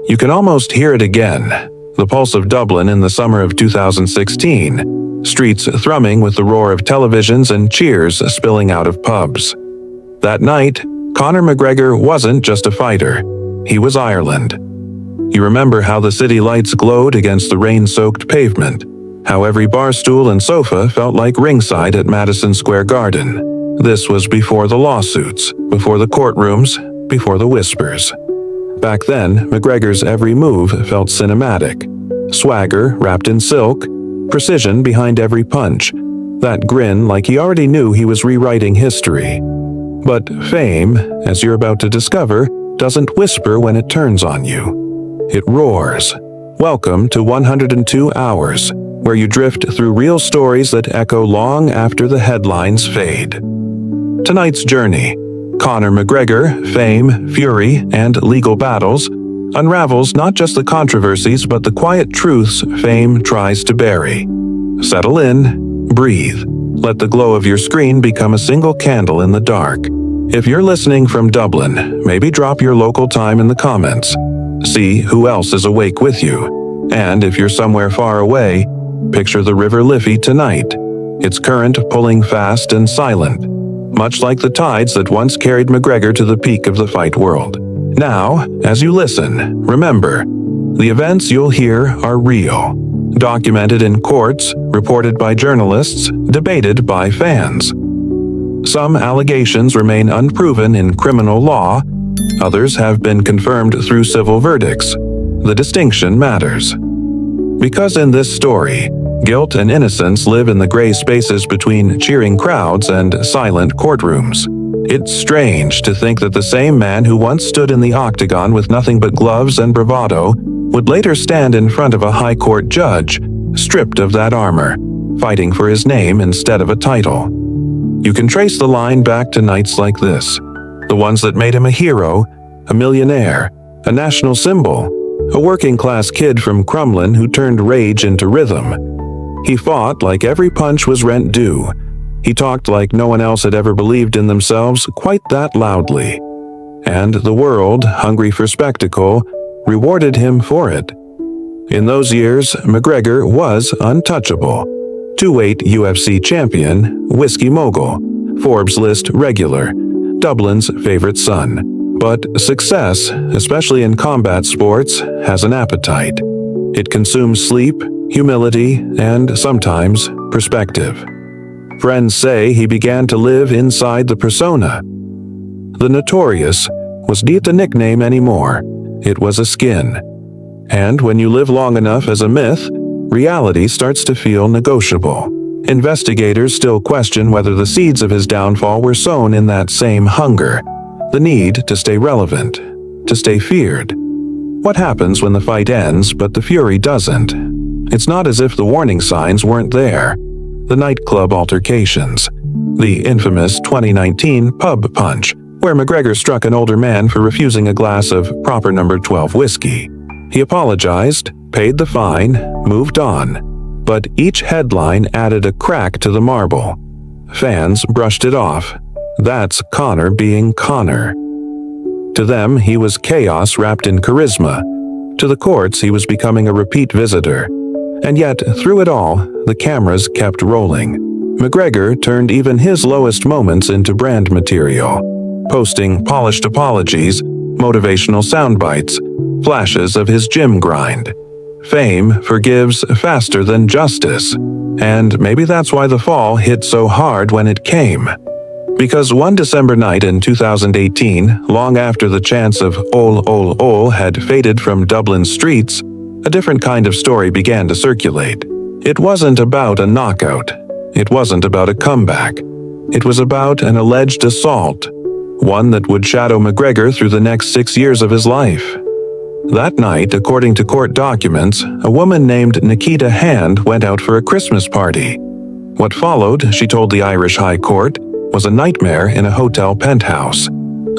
You can almost hear it again, the pulse of Dublin in the summer of 2016, streets thrumming with the roar of televisions and cheers spilling out of pubs. That night, Conor McGregor wasn't just a fighter, he was Ireland. You remember how the city lights glowed against the rain-soaked pavement, how every bar stool and sofa felt like ringside at Madison Square Garden. This was before the lawsuits, before the courtrooms, before the whispers. Back then, McGregor's every move felt cinematic. Swagger wrapped in silk, precision behind every punch, that grin like he already knew he was rewriting history. But fame, as you're about to discover, doesn't whisper when it turns on you. It roars. Welcome to 102 Hours, where you drift through real stories that echo long after the headlines fade. Tonight's journey, Conor McGregor, fame, fury, and legal battles, unravels not just the controversies but the quiet truths fame tries to bury. Settle in, breathe. Let the glow of your screen become a single candle in the dark. If you're listening from Dublin, maybe drop your local time in the comments. See who else is awake with you. And if you're somewhere far away, picture the River Liffey tonight, its current pulling fast and silent, much like the tides that once carried McGregor to the peak of the fight world. Now, as you listen, remember, the events you'll hear are real, documented in courts, reported by journalists, debated by fans. Some allegations remain unproven in criminal law, others have been confirmed through civil verdicts. The distinction matters. Because in this story, guilt and innocence live in the gray spaces between cheering crowds and silent courtrooms. It's strange to think that the same man who once stood in the octagon with nothing but gloves and bravado would later stand in front of a high court judge, stripped of that armor, fighting for his name instead of a title. You can trace the line back to nights like this, the ones that made him a hero, a millionaire, a national symbol, a working-class kid from Crumlin who turned rage into rhythm. He fought like every punch was rent due. He talked like no one else had ever believed in themselves quite that loudly. And the world, hungry for spectacle, rewarded him for it. In those years, McGregor was untouchable. Two-weight UFC champion, whiskey mogul, Forbes list regular, Dublin's favorite son. But success, especially in combat sports, has an appetite. It consumes sleep, humility, and sometimes perspective. Friends say he began to live inside the persona. The Notorious was not a nickname anymore. It was a skin. And when you live long enough as a myth, reality starts to feel negotiable. Investigators still question whether the seeds of his downfall were sown in that same hunger, the need to stay relevant, to stay feared. What happens when the fight ends but the fury doesn't? It's not as if the warning signs weren't there. The nightclub altercations, the infamous 2019 pub punch, where McGregor struck an older man for refusing a glass of proper number 12 whiskey. He apologized, paid the fine, moved on, but each headline added a crack to the marble. Fans brushed it off. That's Conor being Conor. To them, he was chaos wrapped in charisma. To the courts, he was becoming a repeat visitor. And yet, through it all, the cameras kept rolling. McGregor turned even his lowest moments into brand material, posting polished apologies, motivational sound bites, flashes of his gym grind. Fame forgives faster than justice, and maybe that's why the fall hit so hard when it came. Because one December night in 2018, long after the chants of "Ol, ol, ol" had faded from Dublin's streets, a different kind of story began to circulate. It wasn't about a knockout. It wasn't about a comeback. It was about an alleged assault, one that would shadow McGregor through the next 6 years of his life. That night, according to court documents, a woman named Nikita Hand went out for a Christmas party. What followed, she told the Irish High Court, was a nightmare in a hotel penthouse.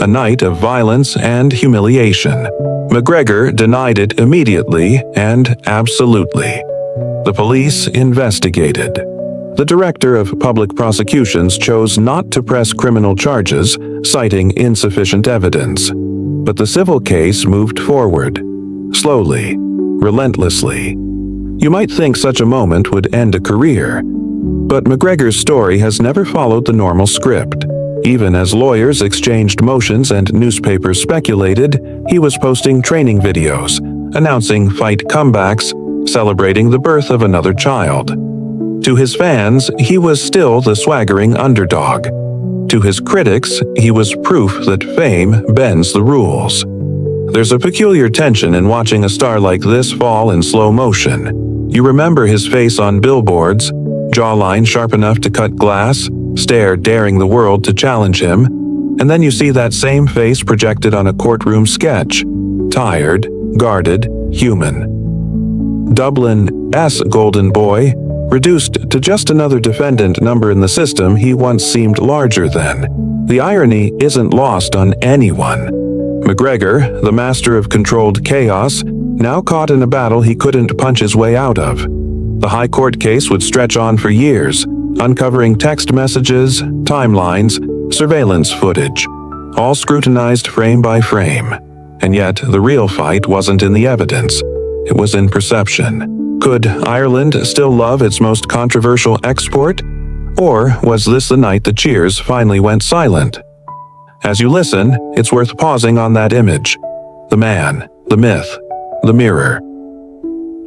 A night of violence and humiliation. McGregor denied it immediately and absolutely. The police investigated. The director of public prosecutions chose not to press criminal charges, citing insufficient evidence. But the civil case moved forward. slowly, relentlessly. You might think such a moment would end a career, but McGregor's story has never followed the normal script. Even as lawyers exchanged motions and newspapers speculated, he was posting training videos, announcing fight comebacks, celebrating the birth of another child. To his fans, he was still the swaggering underdog. To his critics, he was proof that fame bends the rules. There's a peculiar tension in watching a star like this fall in slow motion. You remember his face on billboards, jawline sharp enough to cut glass, stare daring the world to challenge him, and then you see that same face projected on a courtroom sketch, tired, guarded, human. Dublin's golden boy, reduced to just another defendant number in the system he once seemed larger than. The irony isn't lost on anyone. McGregor, the master of controlled chaos, now caught in a battle he couldn't punch his way out of. The high court case would stretch on for years, uncovering text messages, timelines, surveillance footage, all scrutinized frame by frame. And yet, the real fight wasn't in the evidence. It was in perception. Could Ireland still love its most controversial export? Or was this the night the cheers finally went silent? As you listen, it's worth pausing on that image. The man, the myth, the mirror.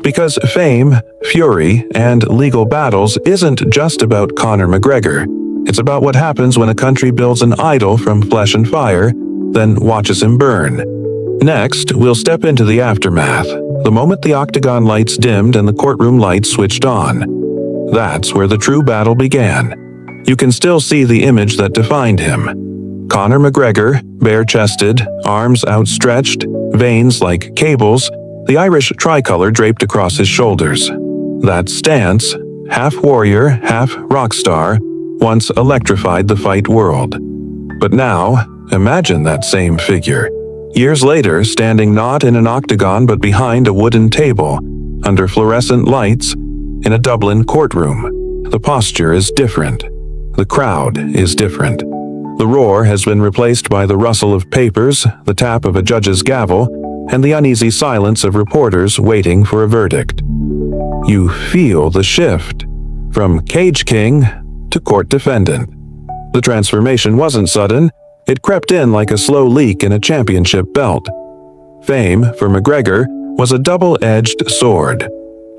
Because fame, fury, and legal battles isn't just about Conor McGregor. It's about what happens when a country builds an idol from flesh and fire, then watches him burn. Next, we'll step into the aftermath, the moment the octagon lights dimmed and the courtroom lights switched on. That's where the true battle began. You can still see the image that defined him. Conor McGregor, bare-chested, arms outstretched, veins like cables, the Irish tricolour draped across his shoulders. That stance, half warrior, half rock star, once electrified the fight world. But now, imagine that same figure. Years later, standing not in an octagon but behind a wooden table, under fluorescent lights, in a Dublin courtroom. The posture is different. The crowd is different. The roar has been replaced by the rustle of papers, the tap of a judge's gavel, and the uneasy silence of reporters waiting for a verdict. You feel the shift, from cage king to court defendant. The transformation wasn't sudden, it crept in like a slow leak in a championship belt. Fame, for McGregor, was a double-edged sword.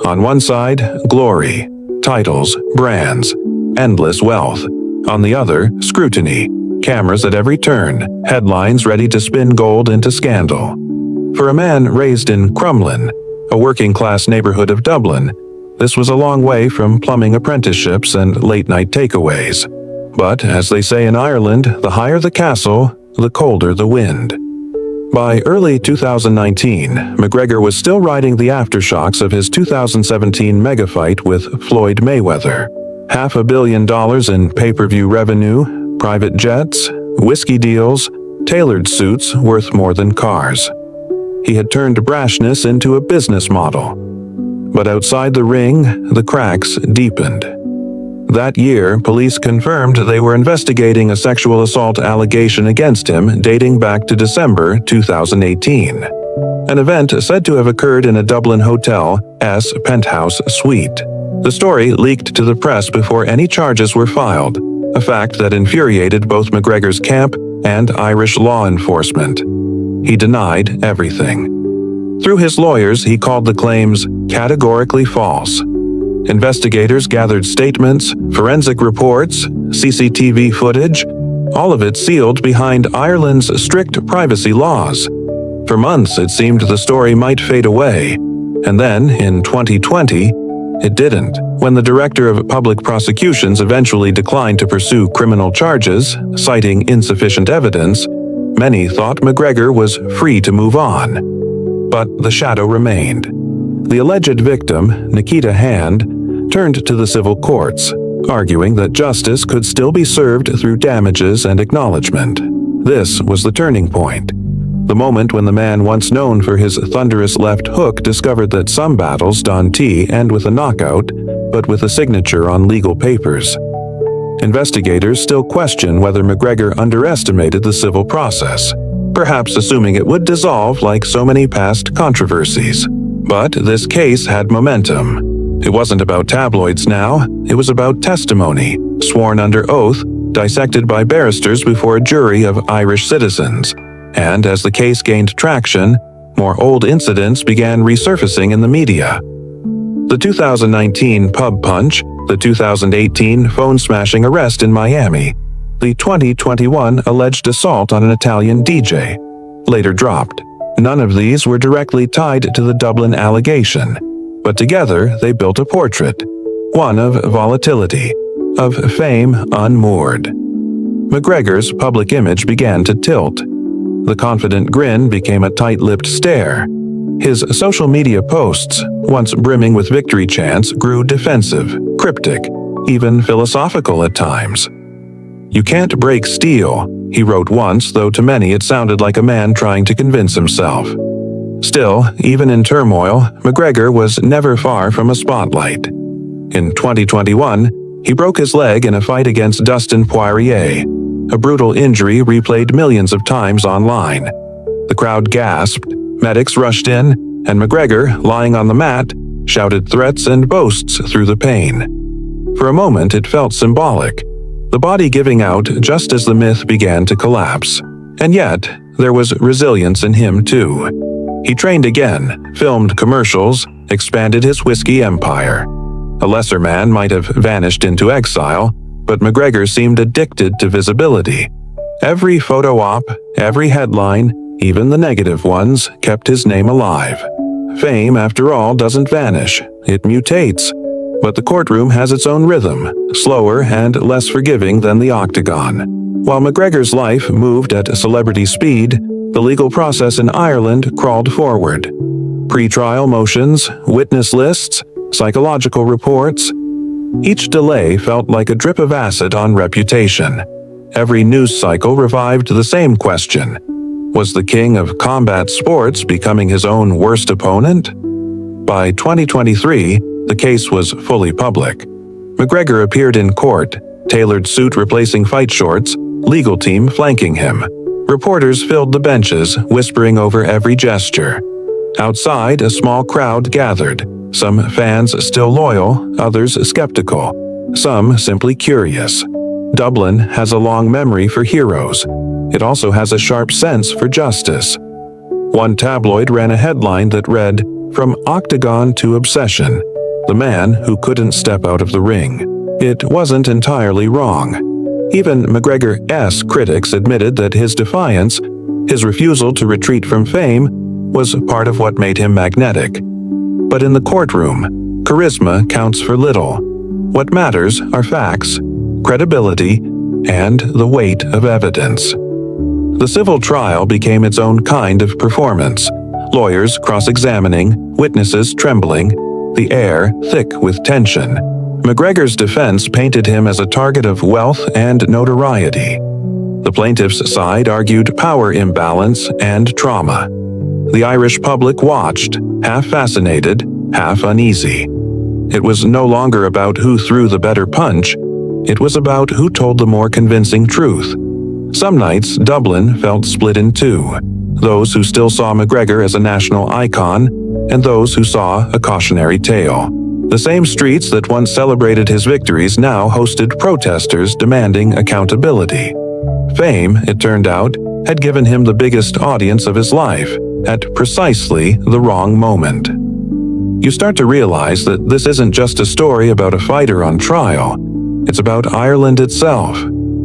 On one side, glory, titles, brands, endless wealth. On the other, scrutiny, cameras at every turn, headlines ready to spin gold into scandal. For a man raised in Crumlin, a working-class neighborhood of Dublin, this was a long way from plumbing apprenticeships and late-night takeaways. But, as they say in Ireland, the higher the castle, the colder the wind. By early 2019, McGregor was still riding the aftershocks of his 2017 mega-fight with Floyd Mayweather. $500 million in pay-per-view revenue, private jets, whiskey deals, tailored suits worth more than cars. He had turned brashness into a business model. But outside the ring, the cracks deepened. That year, police confirmed they were investigating a sexual assault allegation against him dating back to December 2018. An event said to have occurred in a Dublin hotel's penthouse suite. The story leaked to the press before any charges were filed, a fact that infuriated both McGregor's camp and Irish law enforcement. He denied everything. Through his lawyers, he called the claims categorically false. Investigators gathered statements, forensic reports, CCTV footage, all of it sealed behind Ireland's strict privacy laws. For months, it seemed the story might fade away. And then, in 2020, it didn't. When the director of public prosecutions eventually declined to pursue criminal charges, citing insufficient evidence, many thought McGregor was free to move on. But the shadow remained. The alleged victim, Nikita Hand, turned to the civil courts, arguing that justice could still be served through damages and acknowledgement. This was the turning point. The moment when the man once known for his thunderous left hook discovered that some battles don't end with a knockout, but with a signature on legal papers. Investigators still question whether McGregor underestimated the civil process. perhaps assuming it would dissolve like so many past controversies. But this case had momentum. It wasn't about tabloids now, it was about testimony, sworn under oath, dissected by barristers before a jury of Irish citizens. And as the case gained traction, more old incidents began resurfacing in the media. The 2019 pub punch, the 2018 phone-smashing arrest in Miami, the 2021 alleged assault on an Italian DJ, later dropped. None of these were directly tied to the Dublin allegation, but together they built a portrait, one of volatility, of fame unmoored. McGregor's public image began to tilt. The confident grin became a tight-lipped stare. His social media posts, once brimming with victory chants, grew defensive, cryptic, even philosophical at times. "You can't break steel," he wrote once, though to many it sounded like a man trying to convince himself. Still, even in turmoil, McGregor was never far from a spotlight. In 2021, he broke his leg in a fight against Dustin Poirier, a brutal injury replayed millions of times online. The crowd gasped, medics rushed in, and McGregor, lying on the mat, shouted threats and boasts through the pain. For a moment it felt symbolic, the body giving out just as the myth began to collapse. And yet, there was resilience in him too. He trained again, filmed commercials, expanded his whiskey empire. A lesser man might have vanished into exile, but McGregor seemed addicted to visibility. Every photo op, every headline, even the negative ones, kept his name alive. Fame, after all, doesn't vanish, it mutates. But the courtroom has its own rhythm, slower and less forgiving than the octagon. While McGregor's life moved at celebrity speed, the legal process in Ireland crawled forward. Pre-trial motions, witness lists, psychological reports. Each delay felt like a drip of acid on reputation. Every news cycle revived the same question. Was the king of combat sports becoming his own worst opponent? By 2023, the case was fully public. McGregor appeared in court, tailored suit replacing fight shorts, legal team flanking him. Reporters filled the benches, whispering over every gesture. Outside, a small crowd gathered, some fans still loyal, others skeptical, some simply curious. Dublin has a long memory for heroes. It also has a sharp sense for justice. One tabloid ran a headline that read, "From Octagon to Obsession, the man who couldn't step out of the ring." It wasn't entirely wrong. Even McGregor's critics admitted that his defiance, his refusal to retreat from fame, was part of what made him magnetic. But in the courtroom, charisma counts for little. What matters are facts, credibility, and the weight of evidence. The civil trial became its own kind of performance. Lawyers cross-examining, witnesses trembling, the air thick with tension. McGregor's defense painted him as a target of wealth and notoriety. The plaintiff's side argued power imbalance and trauma. The Irish public watched, half fascinated, half uneasy. It was no longer about who threw the better punch. It was about who told the more convincing truth. Some nights, Dublin felt split in two. Those who still saw McGregor as a national icon, and those who saw a cautionary tale. The same streets that once celebrated his victories now hosted protesters demanding accountability. Fame, it turned out, had given him the biggest audience of his life, at precisely the wrong moment. You start to realize that this isn't just a story about a fighter on trial. It's about Ireland itself,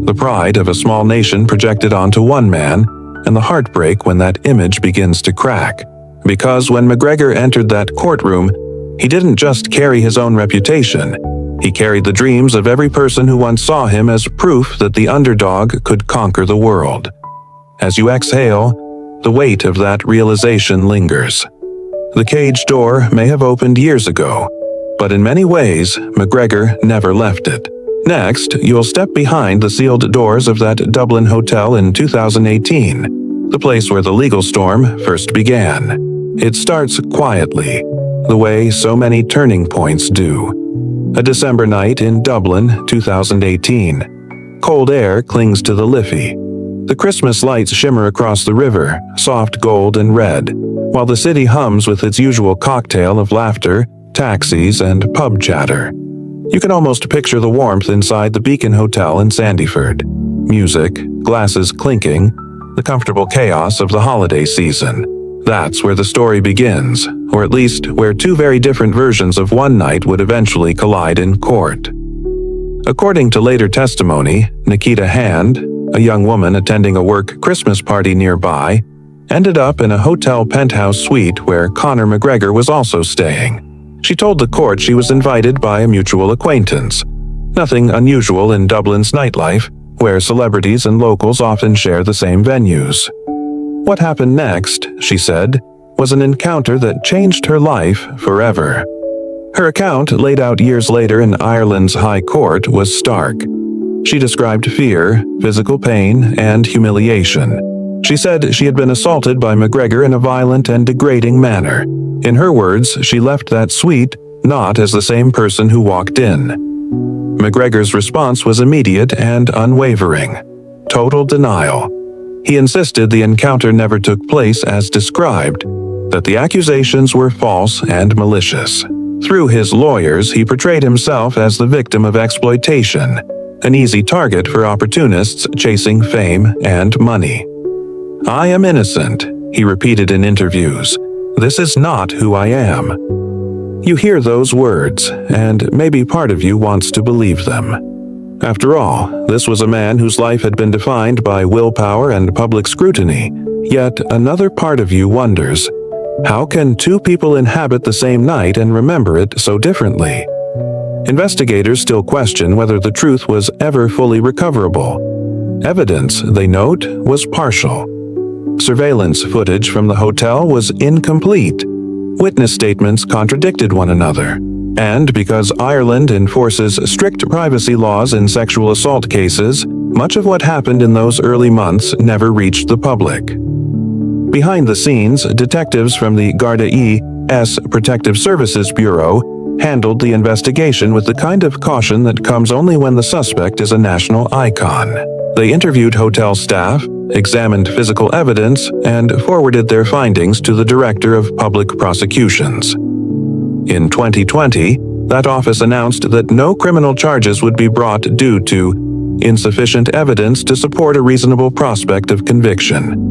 the pride of a small nation projected onto one man, and the heartbreak when that image begins to crack. Because when McGregor entered that courtroom, he didn't just carry his own reputation. He carried the dreams of every person who once saw him as proof that the underdog could conquer the world. As you exhale, the weight of that realization lingers. The cage door may have opened years ago, but in many ways, McGregor never left it. Next, you'll step behind the sealed doors of that Dublin hotel in 2018, the place where the legal storm first began. It starts quietly, the way so many turning points do. A December night in Dublin, 2018. Cold air clings to the Liffey. The Christmas lights shimmer across the river, soft gold and red, while the city hums with its usual cocktail of laughter, taxis, and pub chatter. You can almost picture the warmth inside the Beacon Hotel in Sandyford. Music, glasses clinking, the comfortable chaos of the holiday season. That's where the story begins, or at least where two very different versions of one night would eventually collide in court. According to later testimony, Nikita Hand, a young woman attending a work Christmas party nearby, ended up in a hotel penthouse suite where Conor McGregor was also staying. She told the court she was invited by a mutual acquaintance. Nothing unusual in Dublin's nightlife, where celebrities and locals often share the same venues. What happened next, she said, was an encounter that changed her life forever. Her account, laid out years later in Ireland's High Court, was stark. She described fear, physical pain, and humiliation. She said she had been assaulted by McGregor in a violent and degrading manner. In her words, she left that suite not as the same person who walked in. McGregor's response was immediate and unwavering. Total denial. He insisted the encounter never took place as described, that the accusations were false and malicious. Through his lawyers, he portrayed himself as the victim of exploitation, an easy target for opportunists chasing fame and money. "I am innocent," he repeated in interviews. "This is not who I am." You hear those words, and maybe part of you wants to believe them. After all, this was a man whose life had been defined by willpower and public scrutiny, yet another part of you wonders, how can two people inhabit the same night and remember it so differently? Investigators still question whether the truth was ever fully recoverable. Evidence, they note, was partial. Surveillance footage from the hotel was incomplete. Witness statements contradicted one another. And because Ireland enforces strict privacy laws in sexual assault cases, much of what happened in those early months never reached the public. Behind the scenes, detectives from the Garda E.S. Protective Services Bureau handled the investigation with the kind of caution that comes only when the suspect is a national icon. They interviewed hotel staff, examined physical evidence, and forwarded their findings to the Director of Public Prosecutions. In 2020, that office announced that no criminal charges would be brought due to insufficient evidence to support a reasonable prospect of conviction.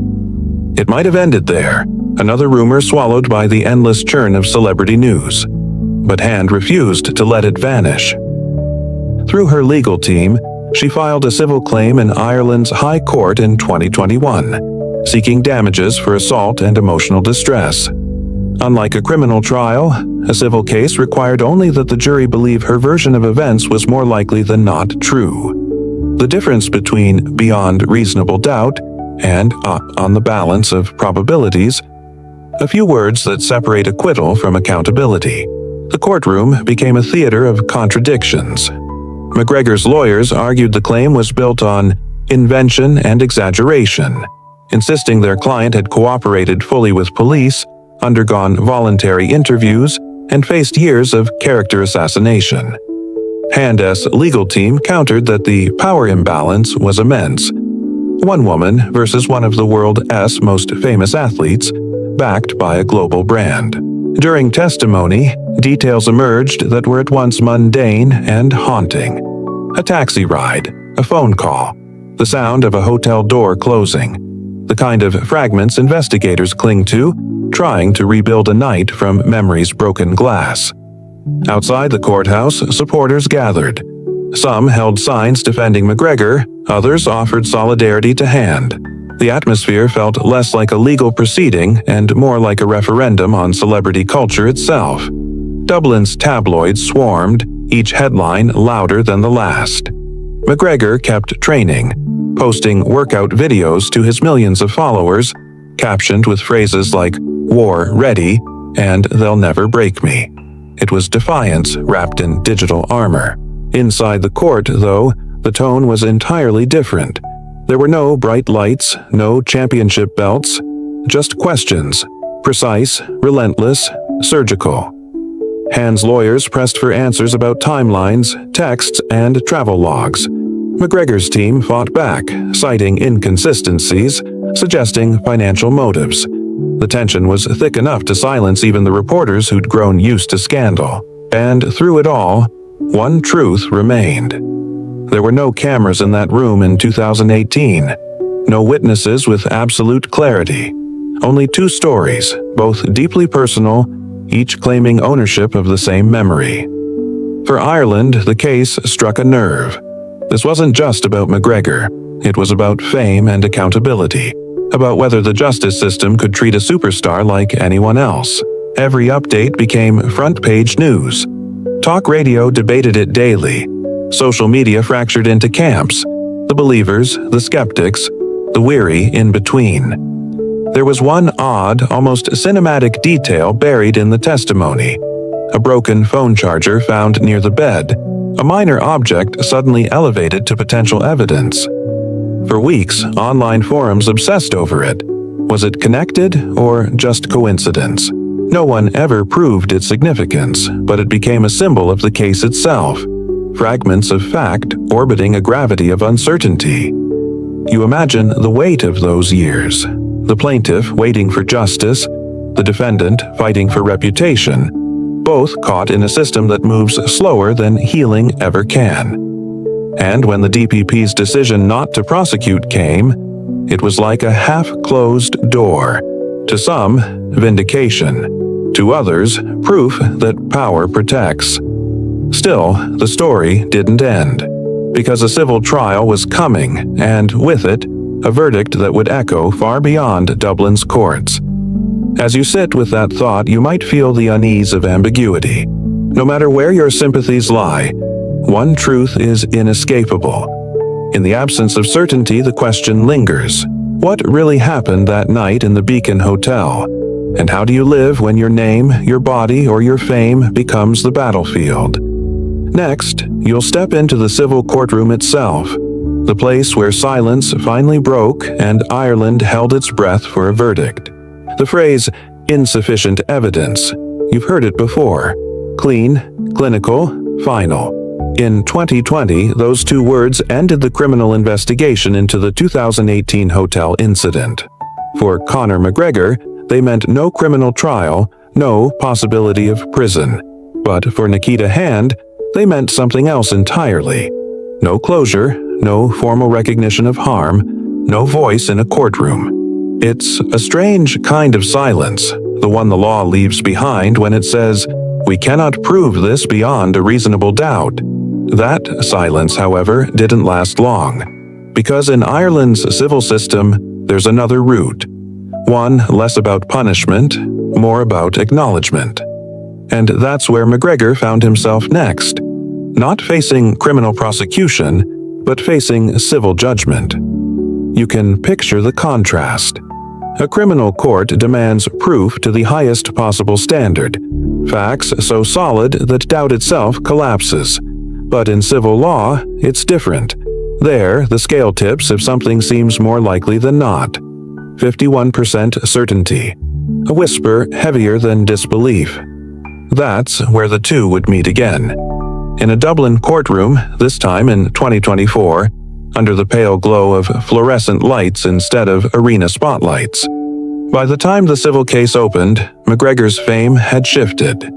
It might have ended there, another rumor swallowed by the endless churn of celebrity news. But Hand refused to let it vanish. Through her legal team, she filed a civil claim in Ireland's High Court in 2021, seeking damages for assault and emotional distress. Unlike a criminal trial, a civil case required only that the jury believe her version of events was more likely than not true. The difference between beyond reasonable doubt and on the balance of probabilities, a few words that separate acquittal from accountability. The courtroom became a theater of contradictions. McGregor's lawyers argued the claim was built on invention and exaggeration, insisting their client had cooperated fully with police, undergone voluntary interviews, and faced years of character assassination. Hand's legal team countered that the power imbalance was immense. One woman versus one of the world's most famous athletes, backed by a global brand. During testimony, details emerged that were at once mundane and haunting. A taxi ride, a phone call, the sound of a hotel door closing, the kind of fragments investigators cling to, trying to rebuild a night from memory's broken glass. Outside the courthouse, supporters gathered. Some held signs defending McGregor, others offered solidarity to Hand. The atmosphere felt less like a legal proceeding and more like a referendum on celebrity culture itself. Dublin's tabloids swarmed, each headline louder than the last. McGregor kept training, posting workout videos to his millions of followers, captioned with phrases like, "War ready," and "They'll never break me." It was defiance wrapped in digital armor. Inside the court, though, the tone was entirely different. There were no bright lights, no championship belts, just questions, precise, relentless, surgical. Hand's lawyers pressed for answers about timelines, texts, and travel logs. McGregor's team fought back, citing inconsistencies, suggesting financial motives. The tension was thick enough to silence even the reporters who'd grown used to scandal. And through it all, one truth remained. There were no cameras in that room in 2018. No witnesses with absolute clarity. Only two stories, both deeply personal, each claiming ownership of the same memory. For Ireland, the case struck a nerve. This wasn't just about McGregor. It was about fame and accountability, about whether the justice system could treat a superstar like anyone else. Every update became front-page news. Talk radio debated it daily. Social media fractured into camps: the believers, the skeptics, the weary in between. There was one odd, almost cinematic detail buried in the testimony. A broken phone charger found near the bed, a minor object suddenly elevated to potential evidence. For weeks, online forums obsessed over it. Was it connected or just coincidence? No one ever proved its significance, but it became a symbol of the case itself. Fragments of fact orbiting a gravity of uncertainty. You imagine the weight of those years. The plaintiff waiting for justice, the defendant fighting for reputation, both caught in a system that moves slower than healing ever can. And when the DPP's decision not to prosecute came, it was like a half-closed door. To some, vindication. To others, proof that power protects. Still, the story didn't end, because a civil trial was coming, and with it, a verdict that would echo far beyond Dublin's courts. As you sit with that thought, you might feel the unease of ambiguity. No matter where your sympathies lie, one truth is inescapable. In the absence of certainty, the question lingers. What really happened that night in the Beacon Hotel? And how do you live when your name, your body, or your fame becomes the battlefield? Next, you'll step into the civil courtroom itself, the place where silence finally broke and Ireland held its breath for a verdict. The phrase, insufficient evidence, you've heard it before. Clean, clinical, final. In 2020, those two words ended the criminal investigation into the 2018 hotel incident. For Conor McGregor, they meant no criminal trial, no possibility of prison. But for Nikita Hand, they meant something else entirely. No closure, no formal recognition of harm, no voice in a courtroom. It's a strange kind of silence, the one the law leaves behind when it says, "We cannot prove this beyond a reasonable doubt." That silence, however, didn't last long. Because in Ireland's civil system, there's another route. One less about punishment, more about acknowledgement. And that's where McGregor found himself next. Not facing criminal prosecution, but facing civil judgment. You can picture the contrast. A criminal court demands proof to the highest possible standard, facts so solid that doubt itself collapses. But in civil law, it's different. There, the scale tips if something seems more likely than not. 51% certainty. A whisper heavier than disbelief. That's where the two would meet again. In a Dublin courtroom, this time in 2024, under the pale glow of fluorescent lights instead of arena spotlights. By the time the civil case opened, McGregor's fame had shifted.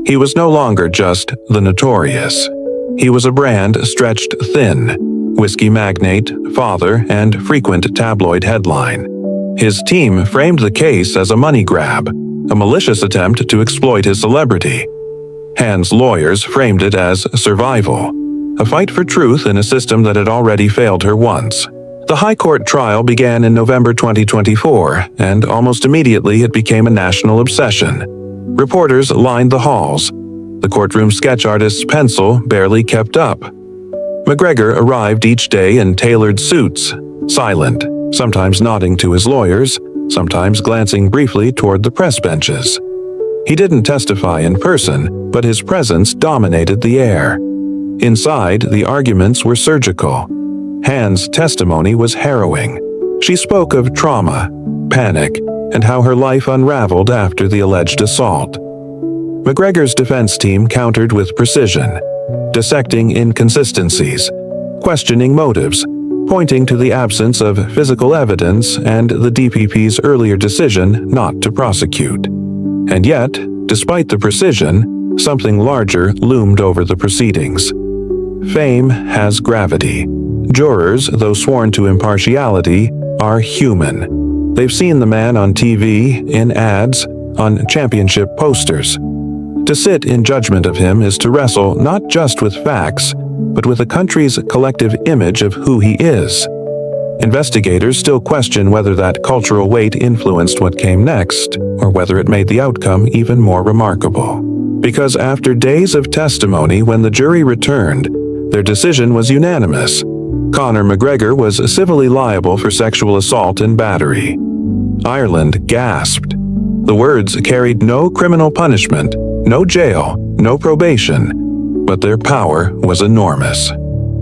He was no longer just the notorious. He was a brand stretched thin, whiskey magnate, father, and frequent tabloid headline. His team framed the case as a money grab, a malicious attempt to exploit his celebrity. Hand's lawyers framed it as survival, a fight for truth in a system that had already failed her once. The High Court trial began in November 2024, and almost immediately it became a national obsession. Reporters lined the halls. The courtroom sketch artist's pencil barely kept up. McGregor arrived each day in tailored suits, silent, sometimes nodding to his lawyers, sometimes glancing briefly toward the press benches. He didn't testify in person, but his presence dominated the air. Inside, the arguments were surgical. Hand's testimony was harrowing. She spoke of trauma, panic, and how her life unraveled after the alleged assault. McGregor's defense team countered with precision, dissecting inconsistencies, questioning motives, pointing to the absence of physical evidence and the DPP's earlier decision not to prosecute. And yet, despite the precision, something larger loomed over the proceedings. Fame has gravity. Jurors, though sworn to impartiality, are human. They've seen the man on TV, in ads, on championship posters. To sit in judgment of him is to wrestle not just with facts, but with a country's collective image of who he is. Investigators still question whether that cultural weight influenced what came next, or whether it made the outcome even more remarkable. Because after days of testimony, when the jury returned, their decision was unanimous. Conor McGregor was civilly liable for sexual assault and battery. Ireland gasped. The words carried no criminal punishment, no jail, no probation, but their power was enormous.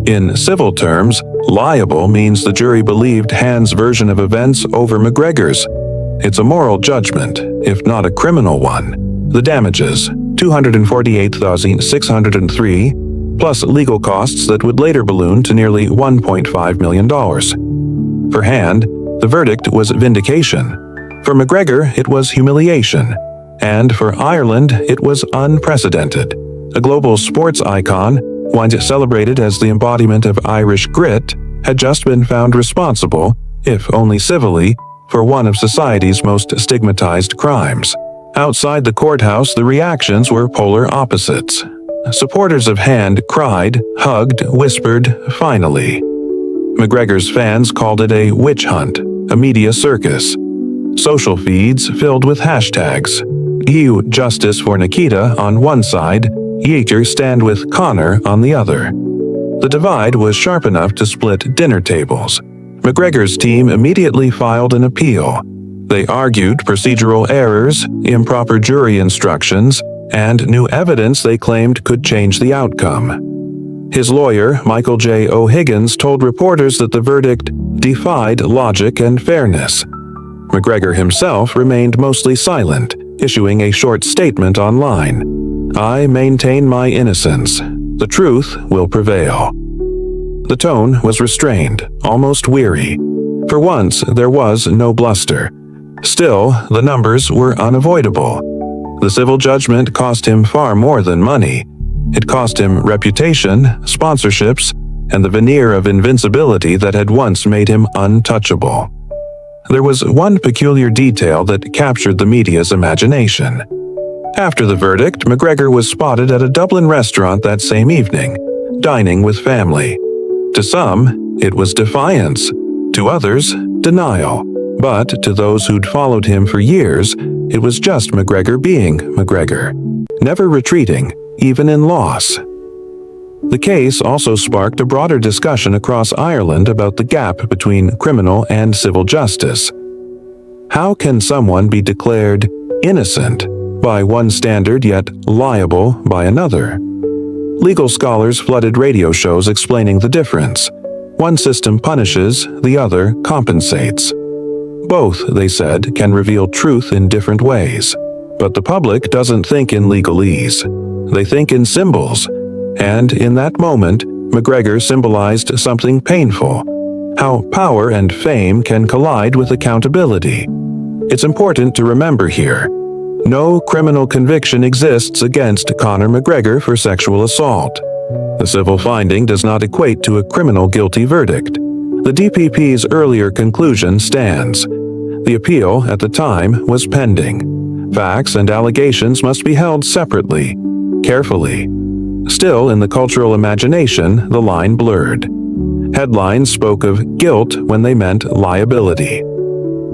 In civil terms, liable means the jury believed Hand's version of events over McGregor's. It's a moral judgment, if not a criminal one. The damages, $248,603, plus legal costs that would later balloon to nearly $1.5 million. For Hand, the verdict was vindication. For McGregor, it was humiliation. And for Ireland, it was unprecedented. A global sports icon, once celebrated as the embodiment of Irish grit, had just been found responsible, if only civilly, for one of society's most stigmatized crimes. Outside the courthouse, the reactions were polar opposites. Supporters of Hand cried, hugged, whispered, finally. McGregor's fans called it a witch hunt, a media circus. Social feeds filled with hashtags. EU Justice for Nikita on one side, Yeater stand with Conor on the other. The divide was sharp enough to split dinner tables. McGregor's team immediately filed an appeal. They argued procedural errors, improper jury instructions, and new evidence they claimed could change the outcome. His lawyer, Michael J. O'Higgins, told reporters that the verdict defied logic and fairness. McGregor himself remained mostly silent, issuing a short statement online. "I maintain my innocence. The truth will prevail." The tone was restrained, almost weary. For once, there was no bluster. Still, the numbers were unavoidable. The civil judgment cost him far more than money. It cost him reputation, sponsorships, and the veneer of invincibility that had once made him untouchable. There was one peculiar detail that captured the media's imagination. After the verdict, McGregor was spotted at a Dublin restaurant that same evening, dining with family. To some, it was defiance. To others, denial. But to those who'd followed him for years, it was just McGregor being McGregor, never retreating, even in loss. The case also sparked a broader discussion across Ireland about the gap between criminal and civil justice. How can someone be declared innocent by one standard yet liable by another? Legal scholars flooded radio shows explaining the difference. One system punishes, the other compensates. Both, they said, can reveal truth in different ways. But the public doesn't think in legalese. They think in symbols. And in that moment, McGregor symbolized something painful: how power and fame can collide with accountability. It's important to remember here: no criminal conviction exists against Conor McGregor for sexual assault. The civil finding does not equate to a criminal guilty verdict. The DPP's earlier conclusion stands. The appeal, at the time, was pending. Facts and allegations must be held separately, carefully. Still, in the cultural imagination, the line blurred. Headlines spoke of guilt when they meant liability.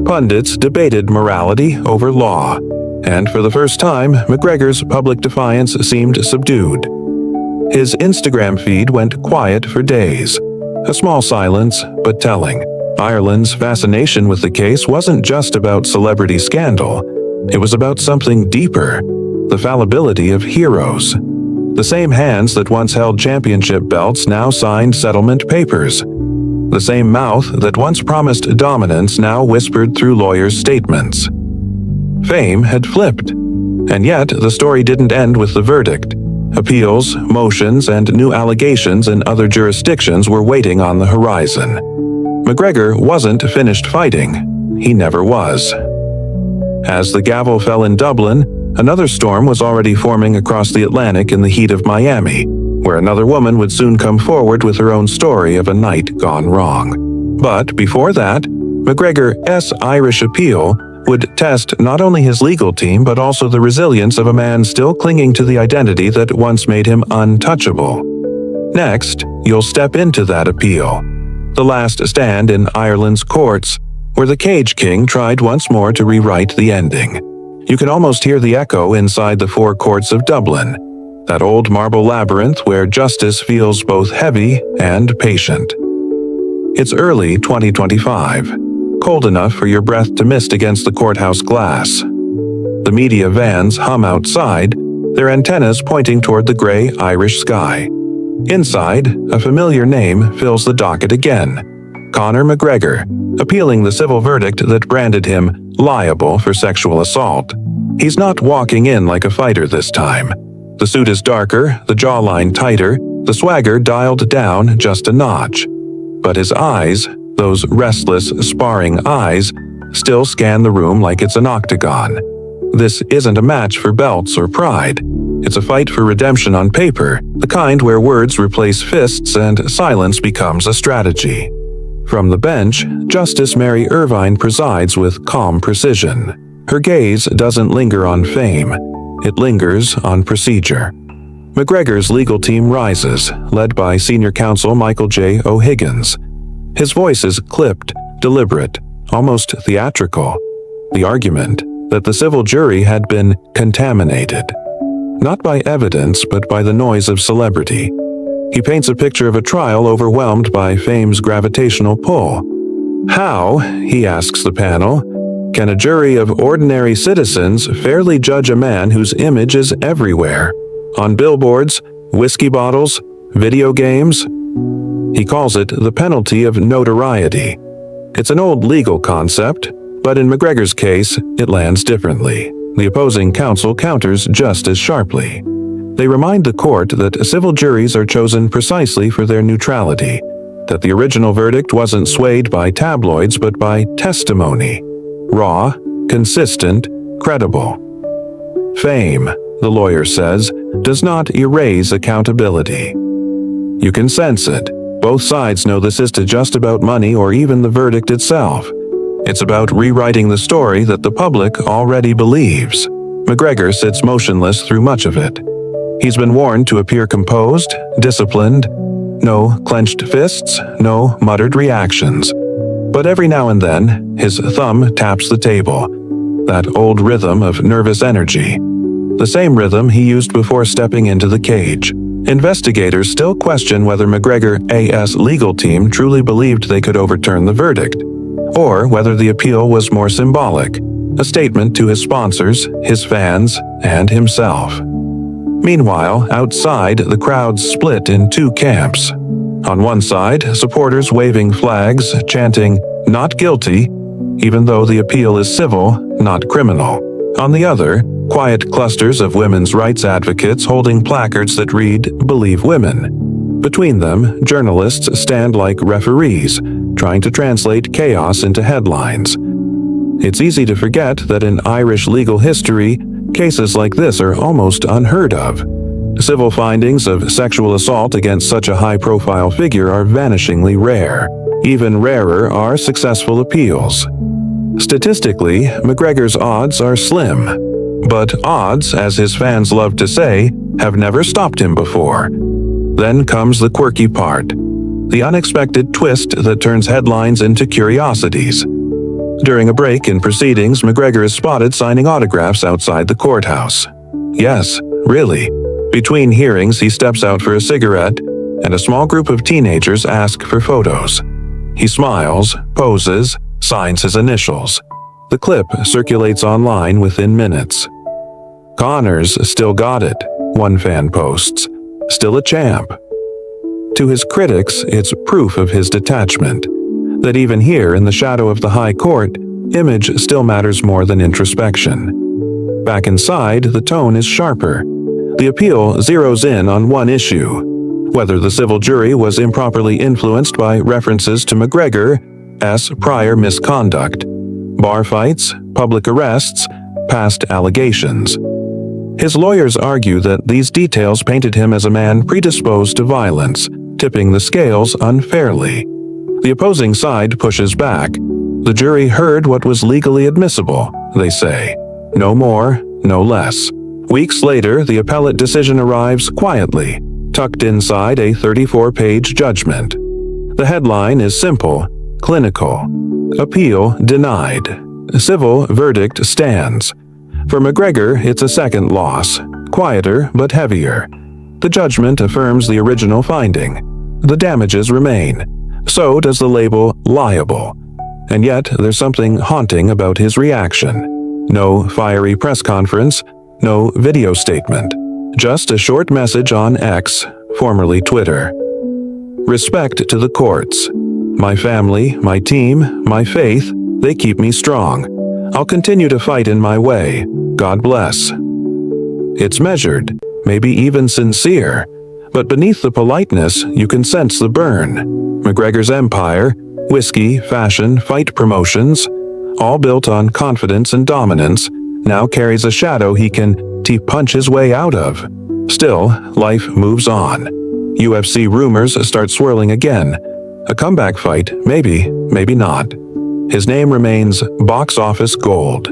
Pundits debated morality over law, and for the first time, McGregor's public defiance seemed subdued. His Instagram feed went quiet for days. A small silence, but telling. Ireland's fascination with the case wasn't just about celebrity scandal. It was about something deeper: the fallibility of heroes. The same hands that once held championship belts now signed settlement papers. The same mouth that once promised dominance now whispered through lawyers' statements. Fame had flipped. And yet, the story didn't end with the verdict. Appeals, motions, and new allegations in other jurisdictions were waiting on the horizon. McGregor wasn't finished fighting. He never was. As the gavel fell in Dublin, another storm was already forming across the Atlantic in the heat of Miami, where another woman would soon come forward with her own story of a night gone wrong. But before that, McGregor's Irish appeal would test not only his legal team but also the resilience of a man still clinging to the identity that once made him untouchable. Next, you'll step into that appeal. The last stand in Ireland's courts, where the Cage King tried once more to rewrite the ending. You can almost hear the echo inside the four courts of Dublin, that old marble labyrinth where justice feels both heavy and patient. It's early 2025, cold enough for your breath to mist against the courthouse glass. The media vans hum outside, their antennas pointing toward the gray Irish sky. Inside, a familiar name fills the docket again: Conor McGregor, appealing the civil verdict that branded him liable for sexual assault. He's not walking in like a fighter this time. The suit is darker, the jawline tighter, the swagger dialed down just a notch. But his eyes, those restless, sparring eyes, still scan the room like it's an octagon. This isn't a match for belts or pride. It's a fight for redemption on paper, the kind where words replace fists and silence becomes a strategy. From the bench, Justice Mary Irvine presides with calm precision. Her gaze doesn't linger on fame. It lingers on procedure. McGregor's legal team rises, led by senior counsel Michael J. O'Higgins. His voice is clipped, deliberate, almost theatrical. The argument that the civil jury had been contaminated. Not by evidence, but by the noise of celebrity. He paints a picture of a trial overwhelmed by fame's gravitational pull. How, he asks the panel, can a jury of ordinary citizens fairly judge a man whose image is everywhere? On billboards, whiskey bottles, video games? He calls it the penalty of notoriety. It's an old legal concept, but in McGregor's case, it lands differently. The opposing counsel counters just as sharply. They remind the court that civil juries are chosen precisely for their neutrality, that the original verdict wasn't swayed by tabloids but by testimony. Raw, consistent, credible. Fame, the lawyer says, does not erase accountability. You can sense it. Both sides know this isn't just about money or even the verdict itself. It's about rewriting the story that the public already believes. McGregor sits motionless through much of it. He's been warned to appear composed, disciplined, no clenched fists, no muttered reactions. But every now and then, his thumb taps the table. That old rhythm of nervous energy. The same rhythm he used before stepping into the cage. Investigators still question whether McGregor's legal team truly believed they could overturn the verdict, or whether the appeal was more symbolic, a statement to his sponsors, his fans, and himself. Meanwhile, outside, the crowds split in two camps. On one side, supporters waving flags, chanting, "Not guilty," even though the appeal is civil, not criminal. On the other, quiet clusters of women's rights advocates holding placards that read, "Believe women." Between them, journalists stand like referees, trying to translate chaos into headlines. It's easy to forget that in Irish legal history, cases like this are almost unheard of. Civil findings of sexual assault against such a high-profile figure are vanishingly rare. Even rarer are successful appeals. Statistically, McGregor's odds are slim. But odds, as his fans love to say, have never stopped him before. Then comes the quirky part. The unexpected twist that turns headlines into curiosities. During a break in proceedings, McGregor is spotted signing autographs outside the courthouse. Yes, really. Between hearings, he steps out for a cigarette, and a small group of teenagers ask for photos. He smiles, poses, signs his initials. The clip circulates online within minutes. "Conor's still got it," one fan posts. "Still a champ." To his critics, it's proof of his detachment. That even here in the shadow of the high court, image still matters more than introspection. Back inside, the tone is sharper. The appeal zeroes in on one issue: whether the civil jury was improperly influenced by references to McGregor's prior misconduct, bar fights, public arrests, past allegations. His lawyers argue that these details painted him as a man predisposed to violence, tipping the scales unfairly. The opposing side pushes back. The jury heard what was legally admissible, they say. No more, no less. Weeks later, the appellate decision arrives quietly, tucked inside a 34-page judgment. The headline is simple, clinical. Appeal denied. Civil verdict stands. For McGregor, it's a second loss, quieter but heavier. The judgment affirms the original finding. The damages remain. So does the label liable. And yet, there's something haunting about his reaction. No fiery press conference, no video statement. Just a short message on X, formerly Twitter. Respect to the courts. My family, my team, my faith, they keep me strong. I'll continue to fight in my way. God bless. It's measured, maybe even sincere, but beneath the politeness, you can sense the burn. McGregor's empire, whiskey, fashion, fight promotions, all built on confidence and dominance, now carries a shadow he can punch his way out of. Still, life moves on. UFC rumors start swirling again. A comeback fight, maybe, maybe not. His name remains box office gold.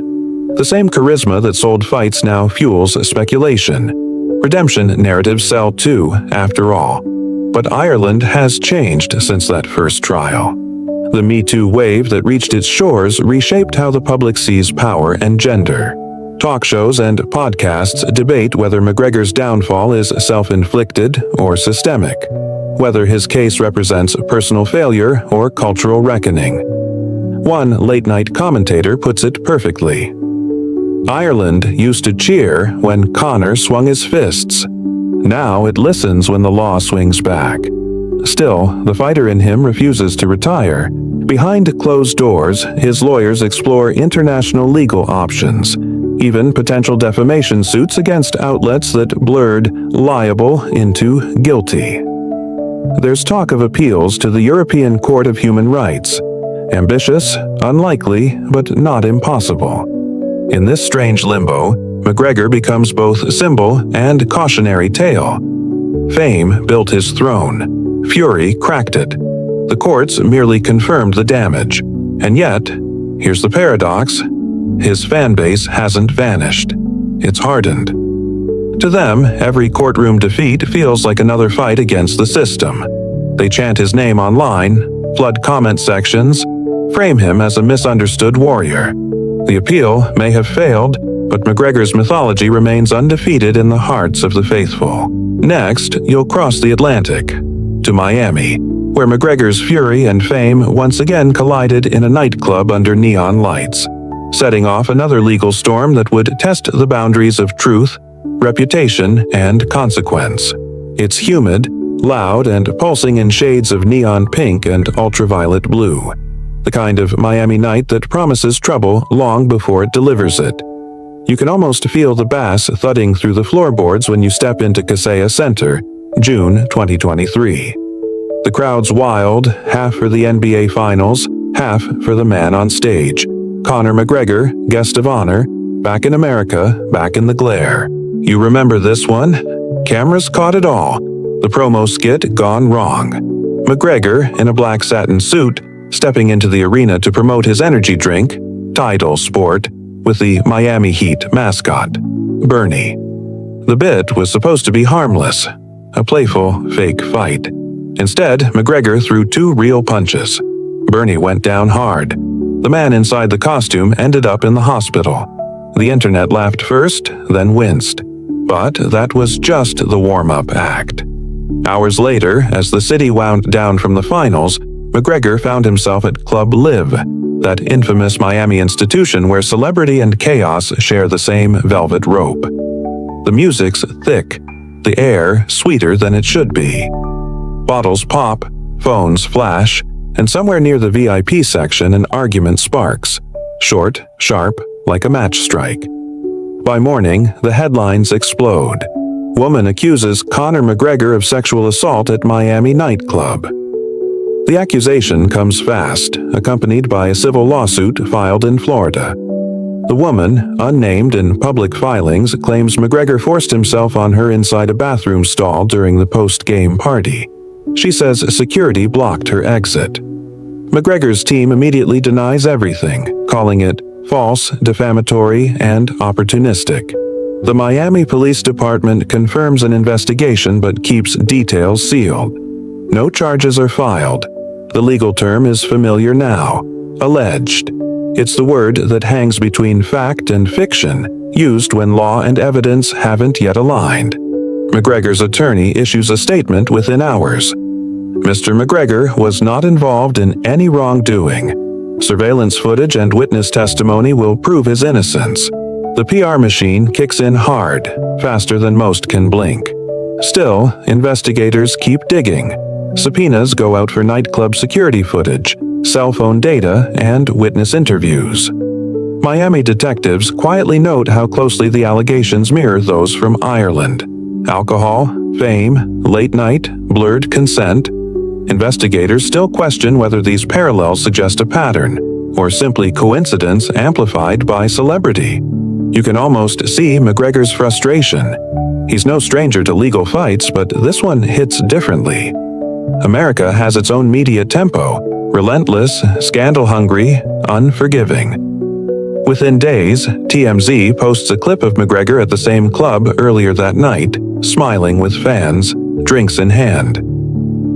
The same charisma that sold fights now fuels speculation. Redemption narratives sell too, after all. But Ireland has changed since that first trial. The Me Too wave that reached its shores reshaped how the public sees power and gender. Talk shows and podcasts debate whether McGregor's downfall is self-inflicted or systemic, whether his case represents personal failure or cultural reckoning. One late-night commentator puts it perfectly. Ireland used to cheer when Conor swung his fists. Now it listens when the law swings back. Still, the fighter in him refuses to retire. Behind closed doors, his lawyers explore international legal options, even potential defamation suits against outlets that blurred liable into guilty. There's talk of appeals to the European Court of Human Rights. Ambitious, unlikely, but not impossible. In this strange limbo, McGregor becomes both symbol and cautionary tale. Fame built his throne. Fury cracked it. The courts merely confirmed the damage. And yet, here's the paradox, his fan base hasn't vanished. It's hardened. To them, every courtroom defeat feels like another fight against the system. They chant his name online, flood comment sections, frame him as a misunderstood warrior. The appeal may have failed, but McGregor's mythology remains undefeated in the hearts of the faithful. Next, you'll cross the Atlantic to Miami, where McGregor's fury and fame once again collided in a nightclub under neon lights, setting off another legal storm that would test the boundaries of truth, reputation, and consequence. It's humid, loud, and pulsing in shades of neon pink and ultraviolet blue. The kind of Miami night that promises trouble long before it delivers it. You can almost feel the bass thudding through the floorboards when you step into Kaseya Center, June 2023. The crowd's wild, half for the NBA Finals, half for the man on stage. Conor McGregor, guest of honor, back in America, back in the glare. You remember this one? Cameras caught it all. The promo skit gone wrong. McGregor, in a black satin suit, stepping into the arena to promote his energy drink, Tidal Sport, with the Miami Heat mascot, Bernie. The bit was supposed to be harmless, a playful, fake fight. Instead, McGregor threw two real punches. Bernie went down hard. The man inside the costume ended up in the hospital. The internet laughed first, then winced. But that was just the warm-up act. Hours later, as the city wound down from the finals, McGregor found himself at Club Live, that infamous Miami institution where celebrity and chaos share the same velvet rope. The music's thick, the air sweeter than it should be. Bottles pop, phones flash, and somewhere near the VIP section an argument sparks. Short, sharp, like a match strike. By morning, the headlines explode. Woman accuses Conor McGregor of sexual assault at Miami nightclub. The accusation comes fast, accompanied by a civil lawsuit filed in Florida. The woman, unnamed in public filings, claims McGregor forced himself on her inside a bathroom stall during the post-game party. She says security blocked her exit. McGregor's team immediately denies everything, calling it false, defamatory, and opportunistic. The Miami Police Department confirms an investigation but keeps details sealed. No charges are filed. The legal term is familiar now: alleged. It's the word that hangs between fact and fiction, used when law and evidence haven't yet aligned. McGregor's attorney issues a statement within hours. Mr. McGregor was not involved in any wrongdoing. Surveillance footage and witness testimony will prove his innocence. The PR machine kicks in hard, faster than most can blink. Still, investigators keep digging. Subpoenas go out for nightclub security footage, cell phone data, and witness interviews. Miami detectives quietly note how closely the allegations mirror those from Ireland. Alcohol, fame, late night, blurred consent. Investigators still question whether these parallels suggest a pattern, or simply coincidence amplified by celebrity. You can almost see McGregor's frustration. He's no stranger to legal fights, but this one hits differently. America has its own media tempo: relentless, scandal-hungry, unforgiving. Within days, TMZ posts a clip of McGregor at the same club earlier that night, smiling with fans, drinks in hand.